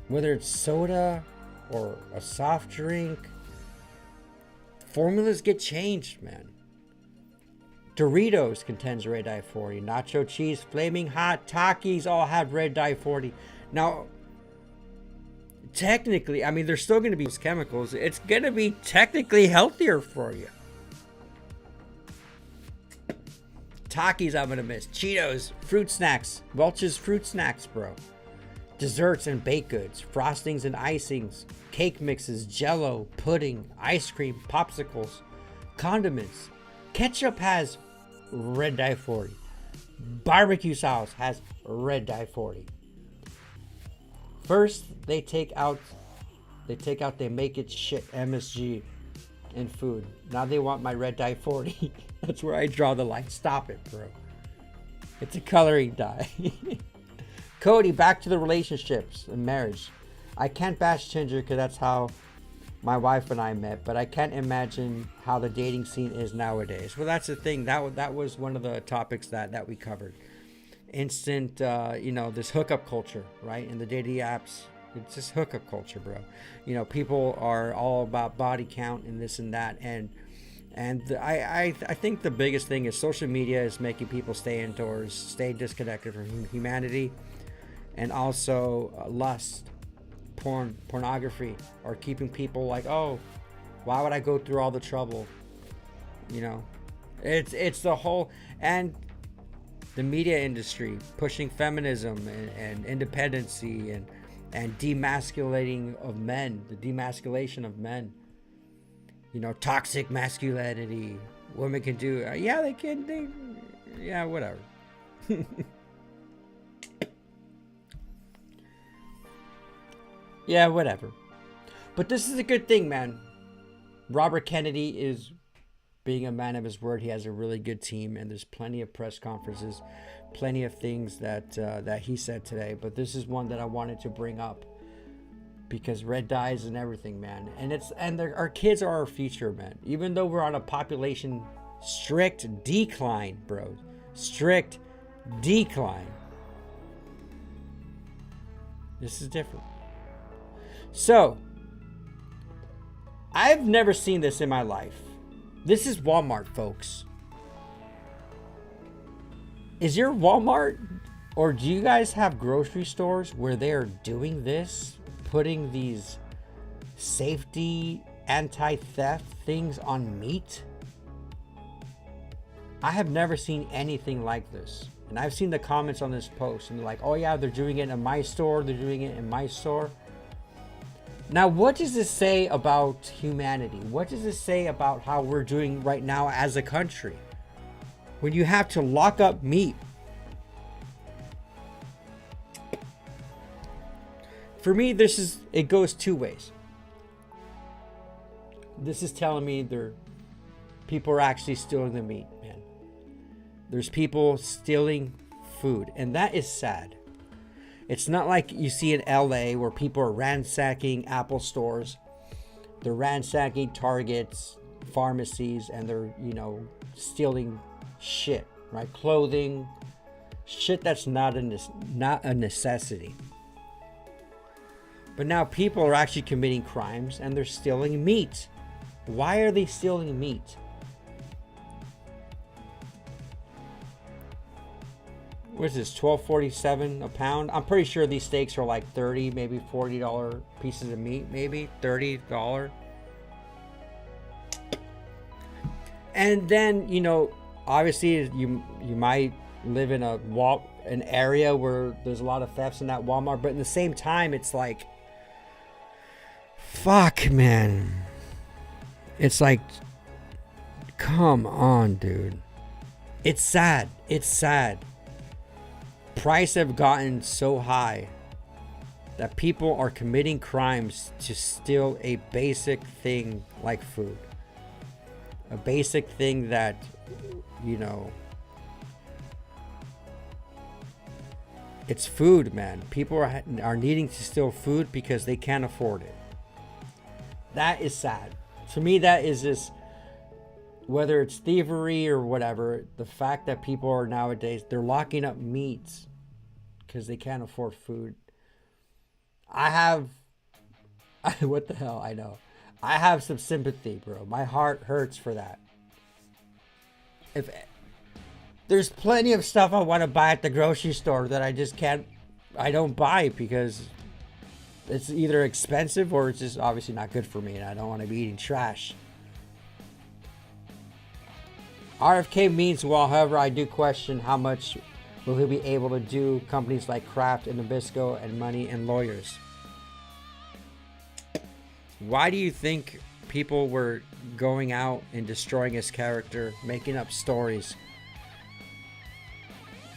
whether it's soda or a soft drink, formulas get changed, man. Doritos contains red dye 40. Nacho cheese, flaming hot, Takis all have red dye 40. Now, technically, I mean, there's still going to be those chemicals. It's going to be technically healthier for you. Takis I'm going to miss. Cheetos, fruit snacks. Welch's fruit snacks, bro. Desserts and baked goods. Frostings and icings. Cake mixes, jello, pudding, ice cream, popsicles. Condiments. Ketchup has red dye 40. Barbecue sauce has red dye 40. First, they make it shit MSG in food. Now they want my red dye 40. That's where I draw the line. Stop it, bro. It's a coloring dye. Cody, back to the relationships and marriage. I can't bash Tinder because that's how my wife and I met, but I can't imagine how the dating scene is nowadays. Well, that's the thing. That was one of the topics that we covered. Instant, this hookup culture, right? And the dating apps, it's just hookup culture, bro. People are all about body count and this and that. And I think the biggest thing is social media is making people stay indoors, stay disconnected from humanity, and also lust. Pornography are keeping people like, oh, why would I go through all the trouble? It's the whole, and the media industry pushing feminism and independency and demasculating of men, the demasculation of men. Toxic masculinity. Women can do, they can, whatever. Yeah, whatever. But this is a good thing, man. Robert Kennedy is being a man of his word. He has a really good team, and there's plenty of press conferences, plenty of things that he said today. But this is one that I wanted to bring up because red dyes and everything, man. And our kids are our future, man. Even though we're on a population strict decline, bro. Strict decline. This is different. So, I've never seen this in my life. This is Walmart, folks. Is your Walmart, or do you guys have grocery stores where they are doing this? Putting these safety, anti-theft things on meat? I have never seen anything like this. And I've seen the comments on this post, and they're like, oh yeah, they're doing it in my store, they're doing it in my store. Now, what does this say about humanity? What does this say about how we're doing right now as a country? When you have to lock up meat. For me, it goes two ways. This is telling me people are actually stealing the meat, man. There's people stealing food, and that is sad. It's not like you see in LA where people are ransacking Apple stores. They're ransacking Targets, pharmacies, and they're, stealing shit, right? Clothing, shit that's not a necessity. But now people are actually committing crimes and they're stealing meat. Why are they stealing meat? What is this, $12.47 a pound? I'm pretty sure these steaks are like $30, maybe $40 pieces of meat, maybe $30. And then, obviously you might live in an area where there's a lot of thefts in that Walmart, but in the same time, it's like, fuck, man. It's like, come on, dude. It's sad. It's sad. Prices have gotten so high that people are committing crimes to steal a basic thing like food. A basic thing that, you know, it's food, man. People are needing to steal food because they can't afford it. That is sad. To me, that is just, whether it's thievery or whatever, the fact that people are nowadays, they're locking up meats because they can't afford food. What the hell, I know. I have some sympathy, bro. My heart hurts for that. If there's plenty of stuff I want to buy at the grocery store that I don't buy because it's either expensive or it's just obviously not good for me and I don't want to be eating trash. RFK means well, however, I do question how much will he be able to do companies like Kraft and Nabisco and money and lawyers. Why do you think people were going out and destroying his character, making up stories?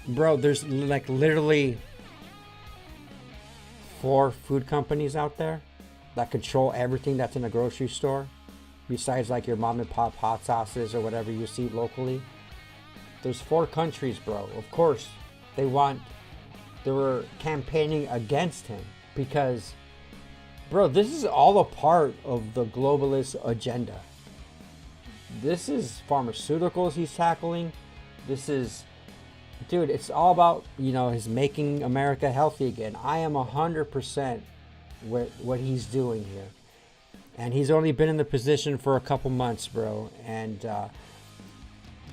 Bro, there's like literally 4 food companies out there that control everything that's in a grocery store, besides like your mom and pop hot sauces or whatever you see locally. There's 4 countries, bro. Of course, they were campaigning against him because, bro, this is all a part of the globalist agenda. This is pharmaceuticals he's tackling. This is, dude, it's all about, you know, his making America healthy again. I am 100% with what he's doing here. And he's only been in the position for a couple months, bro. And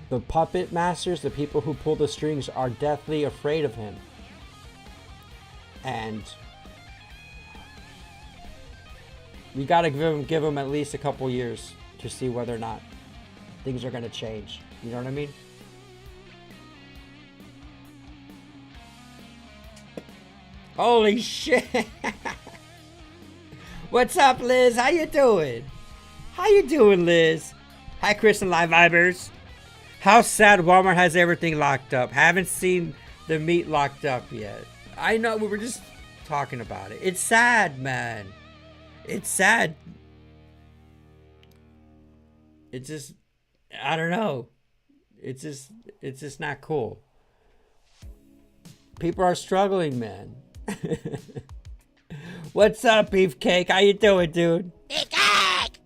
the puppet masters, the people who pull the strings, are deathly afraid of him. And we got to give him at least a couple years to see whether or not things are going to change. You know what I mean? Holy shit. What's up, Liz? How you doing? How you doing, Liz? Hi, Chris and Live Vibers. How sad Walmart has everything locked up. Haven't seen the meat locked up yet. I know, we were just talking about it. It's sad, man. It's sad. It's just, I don't know. It's just not cool. People are struggling, man. What's up, Beefcake? How you doing, dude? Beefcake!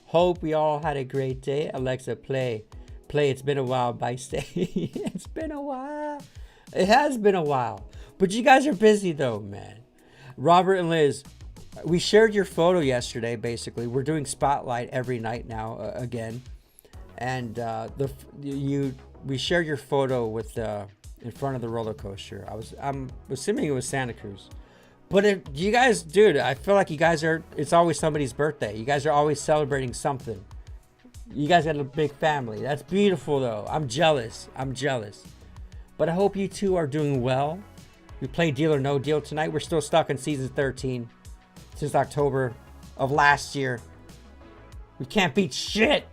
Hope we all had a great day. Alexa, play. It's been a while by Stay. It's been a while. It has been a while. But you guys are busy, though, man. Robert and Liz, we shared your photo yesterday, basically. We're doing Spotlight every night now, again. And we shared your photo with in front of the roller coaster. I'm assuming it was Santa Cruz. But if you guys, dude, I feel like you guys it's always somebody's birthday. You guys are always celebrating something. You guys got a big family. That's beautiful, though. I'm jealous. But I hope you two are doing well. We played Deal or No Deal tonight. We're still stuck in season 13 since October of last year. We can't beat shit.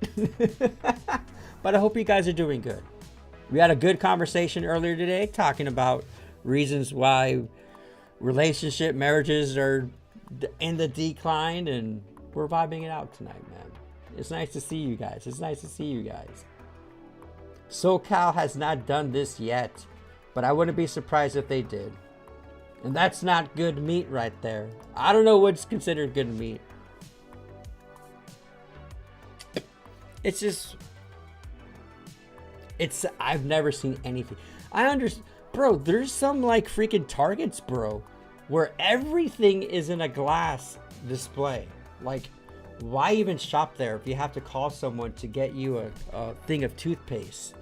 But I hope you guys are doing good. We had a good conversation earlier today talking about reasons why marriages are in the decline, and we're vibing it out tonight, man. It's nice to see you guys. SoCal has not done this yet, but I wouldn't be surprised if they did. And that's not good meat right there. I don't know what's considered good meat. It's just, I've never seen anything. I understand, bro, there's some like freaking Targets, bro, where everything is in a glass display. Like, why even shop there if you have to call someone to get you a thing of toothpaste?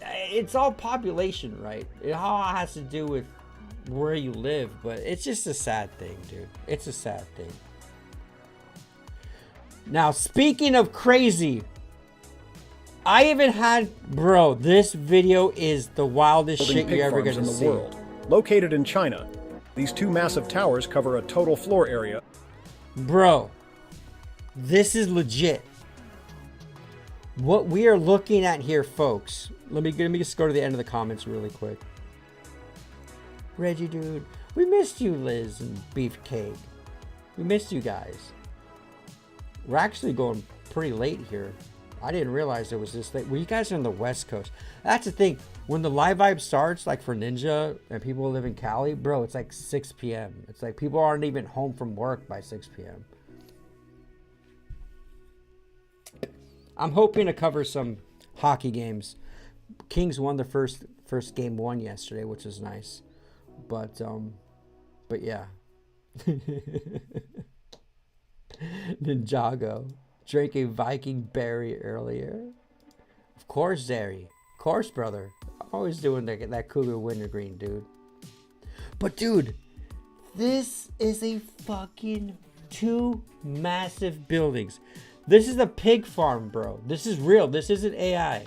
It's all population, right? It all has to do with where you live, but it's just a sad thing, dude. It's a sad thing. Now, speaking of crazy, I even had, bro, this video is the wildest shit pig you're ever farms gonna in the see. world. Located in China, these two massive towers cover a total floor area. Bro, this is legit. What we are looking at here, folks. Let me just go to the end of the comments really quick. Reggie, dude, we missed you, Liz and Beefcake. We missed you guys. We're actually going pretty late here. I didn't realize it was this late. Well, you guys are on the West Coast. That's the thing. When the live vibe starts, like for Ninja and people who live in Cali, bro, it's like 6 p.m. It's like people aren't even home from work by 6 p.m. I'm hoping to cover some hockey games. Kings won the first game one yesterday, which is nice. But yeah. Ninjago drank a Viking berry earlier. Of course, Zeri. Of course, brother. I'm always doing that Cougar Wintergreen, dude. But, dude, this is a fucking 2 massive buildings. This is a pig farm, bro. This is real. This isn't AI.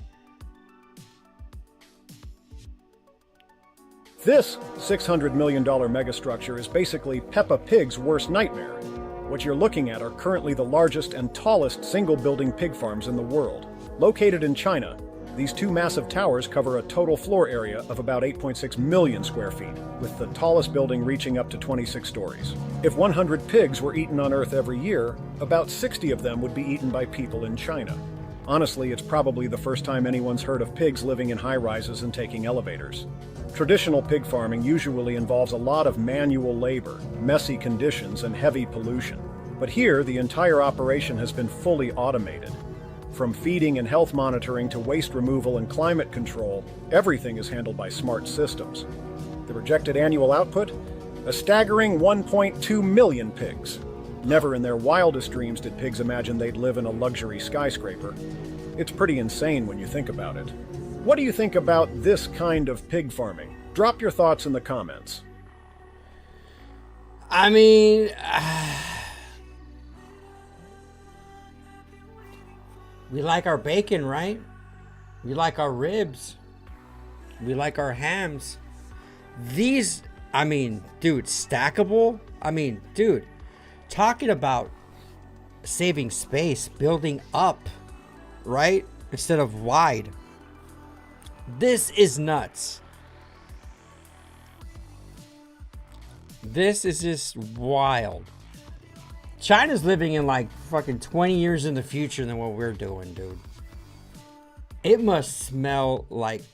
This $600 million megastructure is basically Peppa Pig's worst nightmare. What you're looking at are currently the largest and tallest single-building pig farms in the world. Located in China, these two massive towers cover a total floor area of about 8.6 million square feet, with the tallest building reaching up to 26 stories. If 100 pigs were eaten on Earth every year, about 60 of them would be eaten by people in China. Honestly, it's probably the first time anyone's heard of pigs living in high-rises and taking elevators. Traditional pig farming usually involves a lot of manual labor, messy conditions, and heavy pollution. But here, the entire operation has been fully automated. From feeding and health monitoring to waste removal and climate control, everything is handled by smart systems. The projected annual output? A staggering 1.2 million pigs. Never in their wildest dreams did pigs imagine they'd live in a luxury skyscraper. It's pretty insane when you think about it. What do you think about this kind of pig farming? Drop your thoughts in the comments. I mean, we like our bacon, right? We like our ribs. We like our hams. These, I mean, dude, stackable. I mean, dude, talking about saving space, building up, right? Instead of wide. This is nuts. This is just wild. China's living in like fucking 20 years in the future than what we're doing, dude. It must smell like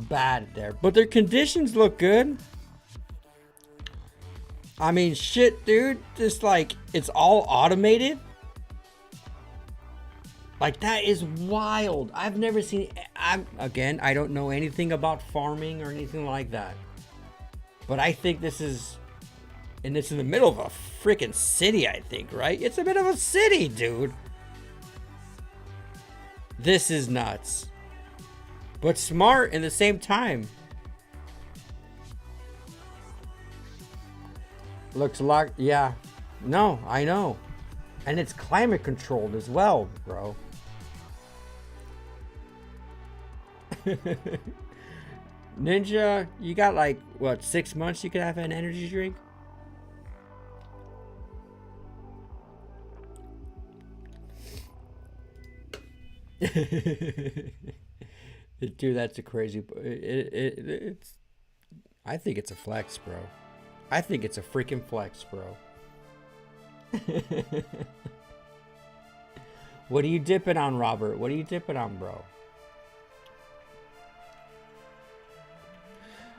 bad there. But their conditions look good. I mean, shit, dude. Just like, it's all automated. Like, that is wild. I've never seen... Again, I don't know anything about farming or anything like that. But I think this is... And it's in the middle of a freaking city, I think, right? It's a bit of a city, dude. This is nuts. But smart in the same time. Looks like... Yeah. No, I know. And it's climate controlled as well, bro. Ninja, you got like, what, 6 months you could have an energy drink? Dude, that's a crazy... It's... I think it's a flex, bro. I think it's a freaking flex, bro. What are you dipping on, Robert? What are you dipping on, bro?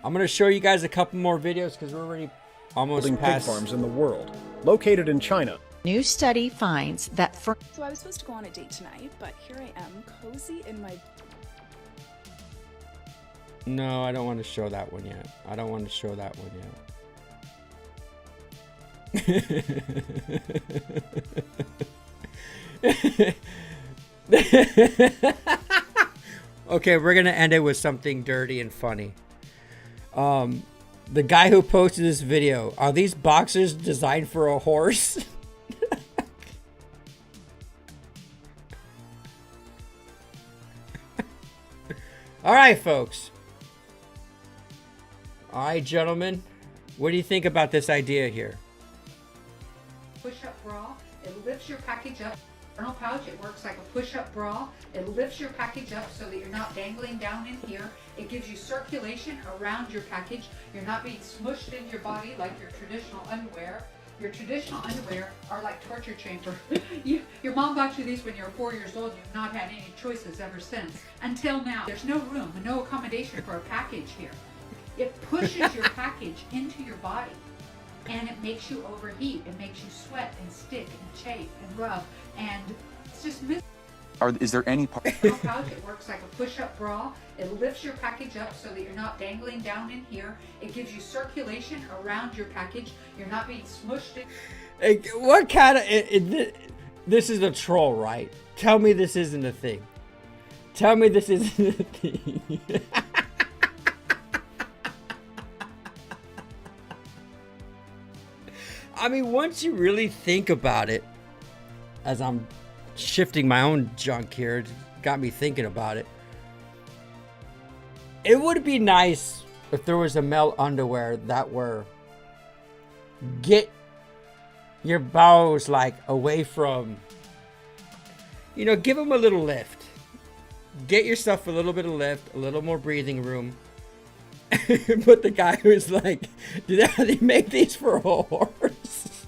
I'm going to show you guys a couple more videos because we're already almost past... pig farms in the world. Located in China. New study finds that for... So I was supposed to go on a date tonight, but here I am, cozy in my... No, I don't want to show that one yet. I don't want to show that one yet. Okay, we're going to end it with something dirty and funny. The guy who posted this video, are these boxers designed for a horse? All right, folks. All right, gentlemen. What do you think about this idea here? Push-up bra. It lifts your package up. Journal pouch. It works like a push-up bra. It lifts your package up so that you're not dangling down in here. It gives you circulation around your package. You're not being smushed in your body like your traditional underwear. Your traditional underwear are like torture chamber. Your mom bought you these when you were 4 years old. You've not had any choices ever since. Until now. There's no room, no accommodation for a package here. It pushes your package into your body. And it makes you overheat. It makes you sweat and stick and chafe and rub. And it's just Is there any part? Pouch. It works like a push-up bra. It lifts your package up so that you're not dangling down in here. It gives you circulation around your package. You're not being smushed in. Hey, what kind of... this is a troll, right? Tell me this isn't a thing. Tell me this isn't a thing. I mean, once you really think about it, as I'm shifting my own junk here, it got me thinking about it. It would be nice if there was a male underwear that were get your bowels like away from, you know, give them a little lift. Get yourself a little bit of lift, a little more breathing room. But the guy was like, do they make these for a horse?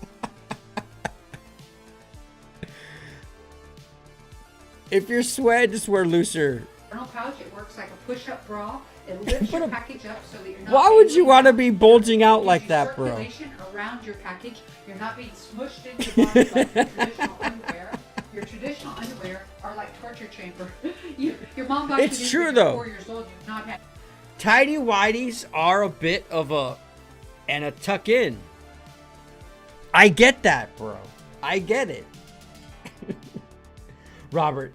If you're sweating, just wear looser. Journal pouch. It works like a push-up bra. It lifts your package up so that you're not. Why would you want to be bulging out like that, bro? Circulation around your package. You're not being smushed in your body like your traditional underwear. Your traditional underwear are like torture chamber. Your mom bought you It's these true, when you were though. 4 years old. You've not had. Tidy whities are a bit of a tuck in. I get that, bro. I get it. Robert,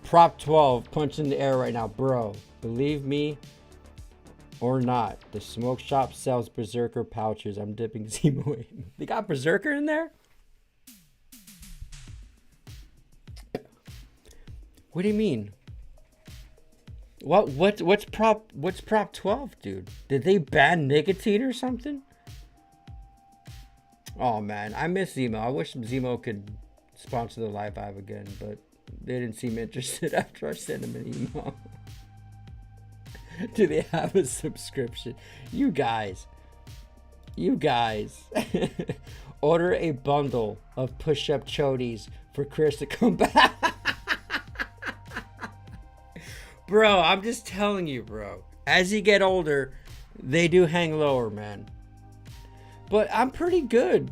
Prop 12, punch in the air right now, bro. Believe me or not, the smoke shop sells Berserker pouches. I'm dipping Zemo in. They got Berserker in there? What do you mean? What's Prop 12, dude? Did they ban nicotine or something? Oh man, I miss Zemo. I wish Zemo could sponsor the Live Vibe again, but they didn't seem interested after I sent them an email. Do they have a subscription? You guys. Order a bundle of push-up chodies for Chris to come back. Bro, I'm just telling you, bro. As you get older, they do hang lower, man. But I'm pretty good.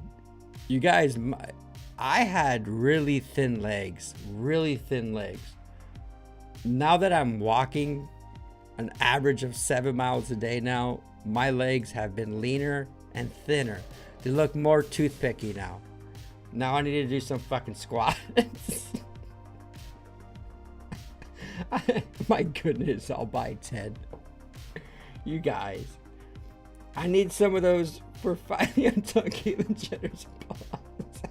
You guys, I had really thin legs. Now that I'm walking an average of 7 miles a day now, my legs have been leaner and thinner. They look more toothpicky now. Now I need to do some fucking squats. My goodness, I'll buy 10. You guys, I need some of those for finally Caitlyn Jenner's balls.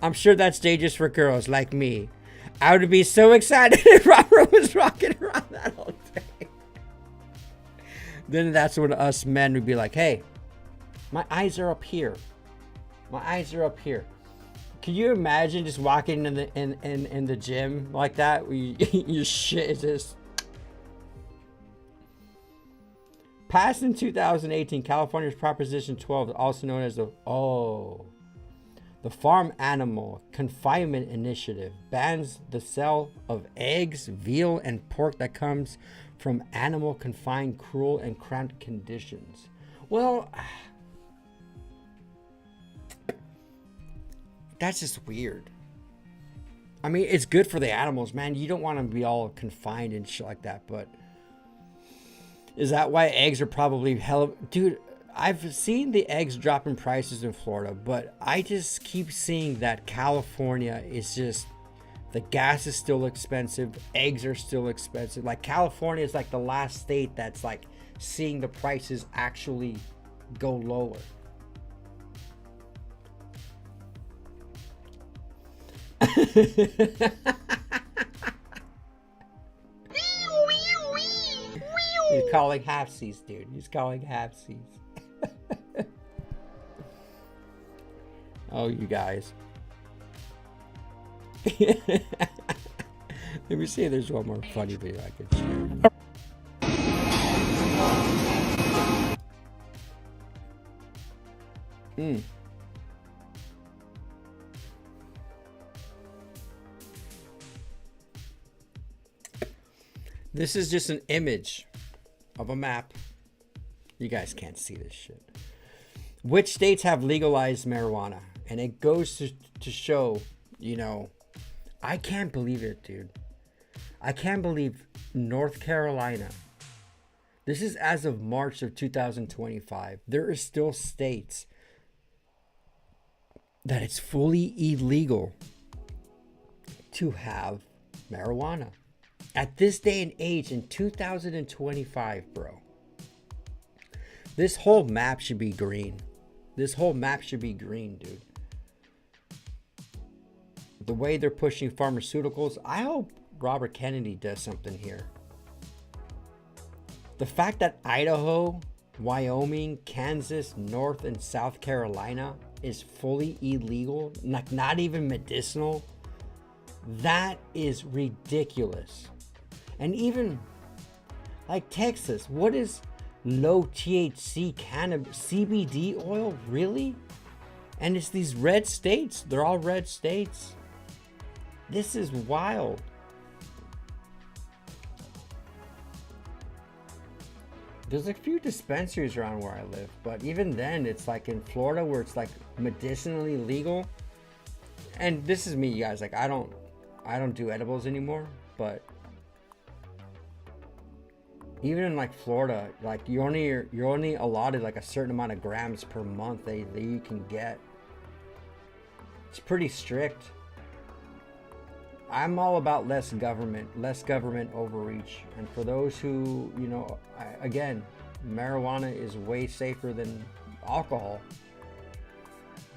I'm sure that's dangerous for girls like me. I would be so excited if Robert was rocking around that all day. Then that's when us men would be like, hey, my eyes are up here. Can you imagine just walking in the gym like that? Your shit is just... Passed in 2018, California's Proposition 12, also known as the Farm Animal Confinement Initiative, bans the sale of eggs, veal, and pork that comes from animal confined cruel and cramped conditions. Well, that's just weird. I mean, it's good for the animals, man. You don't want them to be all confined and shit like that, but is that why eggs are probably dude, I've seen the eggs drop in prices in Florida, but I just keep seeing that California is just, the gas is still expensive, eggs are still expensive. Like California is like the last state that's like seeing the prices actually go lower. calling halfsies, dude. He's calling halfsies. Oh, you guys. Let me see if there's one more funny video I can share. This is just an image of a map. You guys can't see this shit. Which states have legalized marijuana? And it goes to show, you know, I can't believe it, dude. I can't believe North Carolina. This is as of March of 2025. There are still states that it's fully illegal to have marijuana. At this day and age in 2025, bro. This whole map should be green. This whole map should be green, dude. The way they're pushing pharmaceuticals, I hope Robert Kennedy does something here. The fact that Idaho, Wyoming, Kansas, North and South Carolina is fully illegal, like not even medicinal, that is ridiculous. And even like Texas, what is low THC cannabis, CBD oil, really? And it's these red states. They're all red states. This is wild. There's a few dispensaries around where I live, but even then it's like in Florida where it's like medicinally legal. And this is me, you guys, like I don't do edibles anymore, but even in like Florida, like you're only allotted like a certain amount of grams per month that you can get. It's pretty strict. I'm all about less government overreach. And for those who, you know, again, marijuana is way safer than alcohol.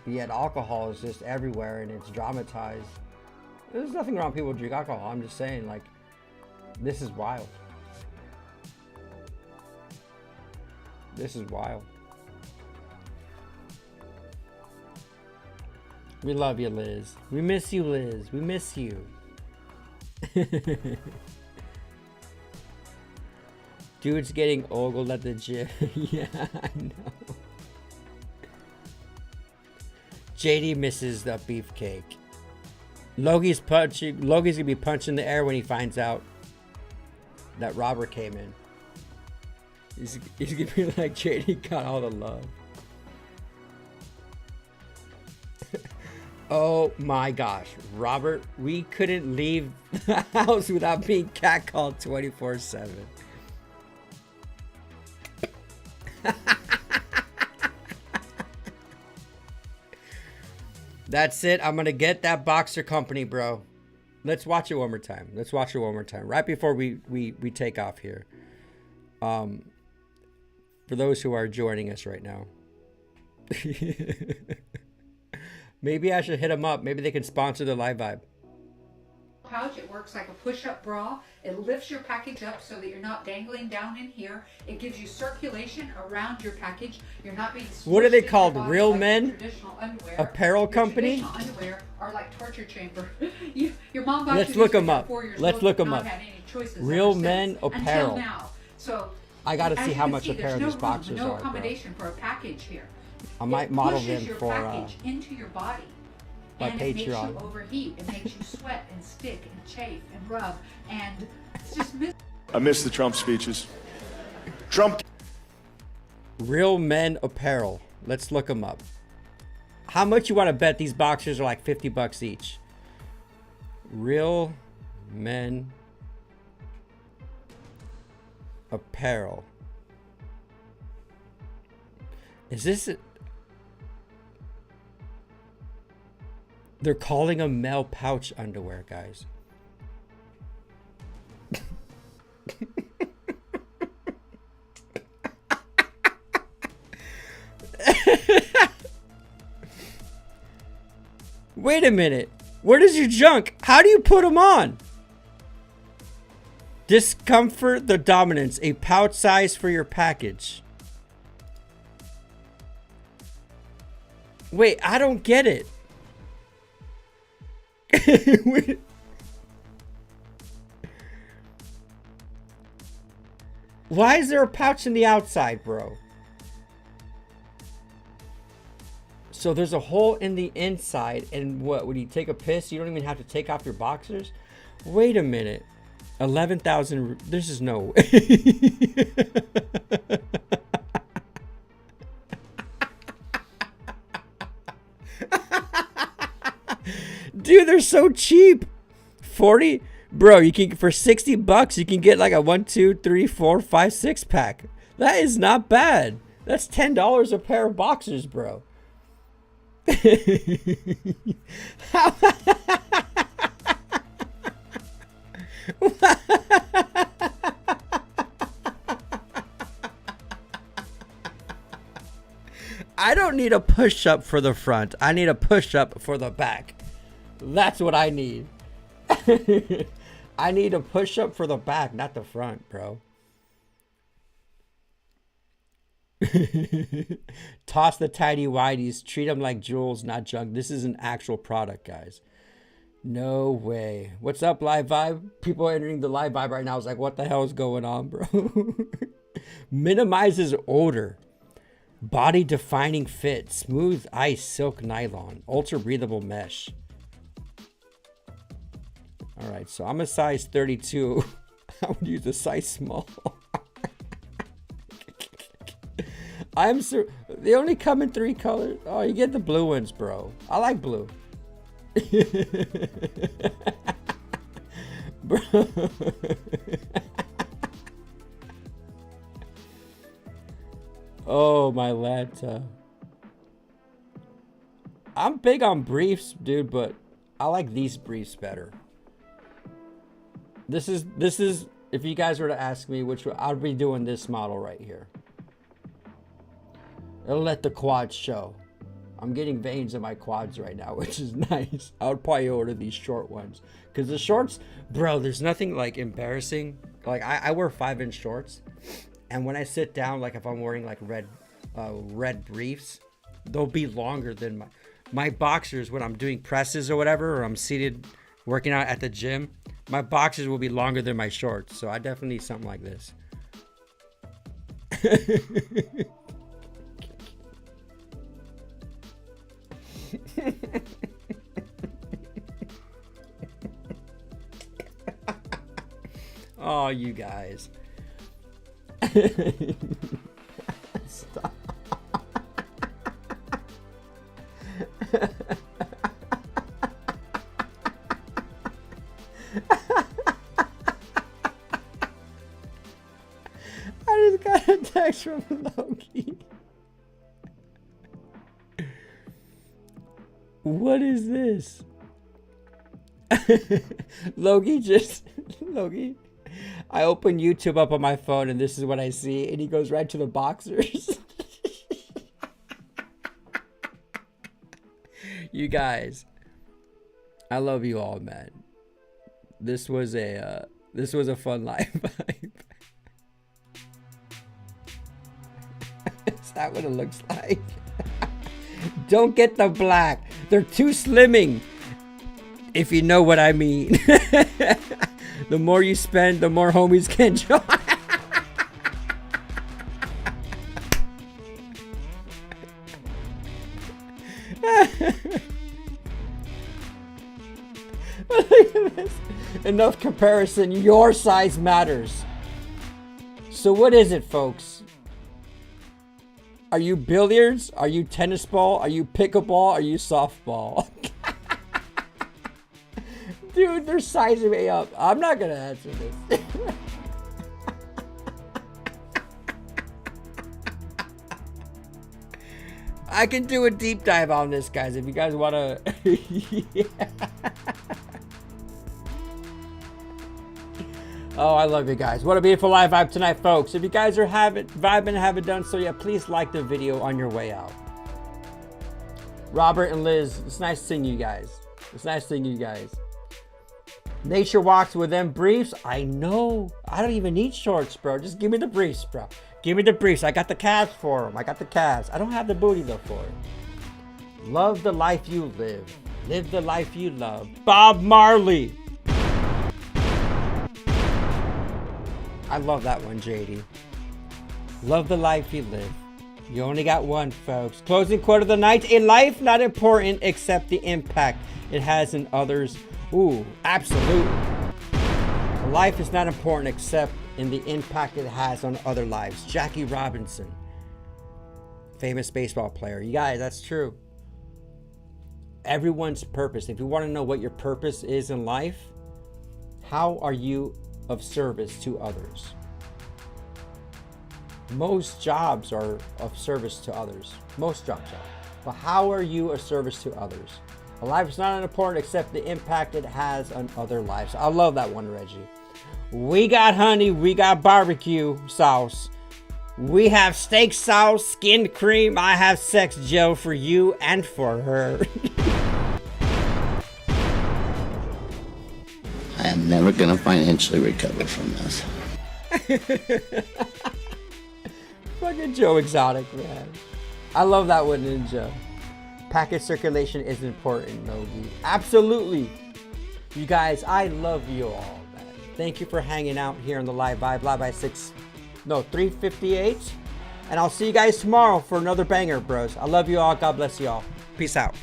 But yet alcohol is just everywhere and it's dramatized. There's nothing wrong with people who drink alcohol. I'm just saying, like, this is wild. This is wild. We love you, Liz. We miss you, Liz. We miss you. Dude's getting ogled at the gym. Yeah, I know. JD misses the beefcake. Logi's gonna be punching the air when he finds out that Robert came in. He's gonna be like, JD got all the love. Oh my gosh, Robert, we couldn't leave the house without being catcalled 24/7. That's it. I'm gonna get that boxer company, bro. Let's watch it one more time. Let's watch it one more time. Right before we take off here. For those who are joining us right now. Maybe I should hit them up. Maybe they can sponsor the live vibe. Pouch, it works like a push-up bra. It lifts your package up so that you're not dangling down in here. It gives you circulation around your package. You're not being what are they called? Real like Men traditional underwear. Apparel Company? Traditional underwear are like torture chamber. Your mom bought Let's you look these them when you up. were 4 years Let's old. look You've them not up. had any choices Real ever Men since, Apparel. until now. So I gotta as see you how can much see, a pair there's of no these room, boxers no are, bro. accommodation for a package here. I might It model pushes them your for package into your body. my And it makes Patreon. you overheat. It makes you sweat and stick and chafe and rub. And it's just I miss the Trump speeches. Trump. Real Men Apparel. Let's look them up. How much you want to bet these boxers are like $50 each? Real Men Apparel. Is this it? They're calling them male pouch underwear, guys. Wait a minute. Where does your junk? How do you put them on? Discomfort the dominance. A pouch size for your package. Wait, I don't get it. Wait. Why is there a pouch in the outside, bro? So there's a hole in the inside, and what, when you take a piss, you don't even have to take off your boxers? Wait a minute. 11,000, this is no way. Dude, they're so cheap. 40, bro, you can, for 60 bucks, you can get like a 1, 2, 3, 4, 5, 6 pack. That is not bad. That's $10 a pair of boxers, bro. I don't need a push-up for the front. I need a push-up for the back. That's what I need. I need a push-up for the back, not the front, bro. Toss the tidy whities. Treat them like jewels, not junk. This is an actual product, guys. No way. What's up, Live Vibe? People entering the Live Vibe right now is like, what the hell is going on, bro? Minimizes odor. Body defining fit. Smooth ice silk nylon. Ultra breathable mesh. All right, so I'm a size 32. I would use a size small. They only come in 3 colors. Oh, you get the blue ones, bro. I like blue. Bro. Oh, my Lanta. I'm big on briefs, dude, but I like these briefs better. This is if you guys were to ask me which one, I'd be doing this model right here. It'll let the quads show. I'm getting veins in my quads right now, which is nice. I would probably order these short ones. Because the shorts, bro, there's nothing like embarrassing. Like I wear 5-inch shorts. And when I sit down, like if I'm wearing like red briefs, they'll be longer than my boxers when I'm doing presses or whatever, or I'm seated working out at the gym. My boxers will be longer than my shorts. So I definitely need something like this. Oh, you guys. Stop. I just got a text from Loki. What is this? Loki. I open YouTube up on my phone and this is what I see. And he goes right to the boxers. You guys, I love you all, man. This was a fun live vibe. Is that what it looks like? Don't get the black. They're too slimming. If you know what I mean. The more you spend, the more homies can join. Look at this. Enough comparison. Your size matters. So what is it, folks? Are you billiards? Are you tennis ball? Are you pickleball? Are you softball? Dude, they're sizing me up. I'm not gonna answer this. I can do a deep dive on this, guys, if you guys wanna. Yeah. Oh, I love you guys. What a beautiful live vibe tonight, folks. If you guys are vibing and haven't done so yet, please like the video on your way out. Robert and Liz, it's nice seeing you guys. It's nice seeing you guys. Nature walks with them briefs. I know. I don't even need shorts, bro. Just give me the briefs, bro. Give me the briefs. I got the calves for them. I got the calves. I don't have the booty though for it. Love the life you live. Live the life you love. Bob Marley. I love that one, JD. Love the life you live. You only got one, folks. Closing quote of the night. A life not important except the impact it has in others. Ooh, absolutely. A life is not important except in the impact it has on other lives. Jackie Robinson, famous baseball player. You guys, that's true. Everyone's purpose. If you want to know what your purpose is in life, how are you of service to others? Most jobs are of service to others. Most jobs are. But how are you of service to others? A life is not important except the impact it has on other lives. I love that one, Reggie. We got honey. We got barbecue sauce. We have steak sauce, skinned cream. I have sex gel for you and for her. I am never going to financially recover from this. Fucking Joe Exotic, man. I love that one, Ninja. Package circulation is important, Nogi. Absolutely. You guys, I love you all, man. Thank you for hanging out here on the Live Vibe. Live by 358. And I'll see you guys tomorrow for another banger, bros. I love you all. God bless you all. Peace out.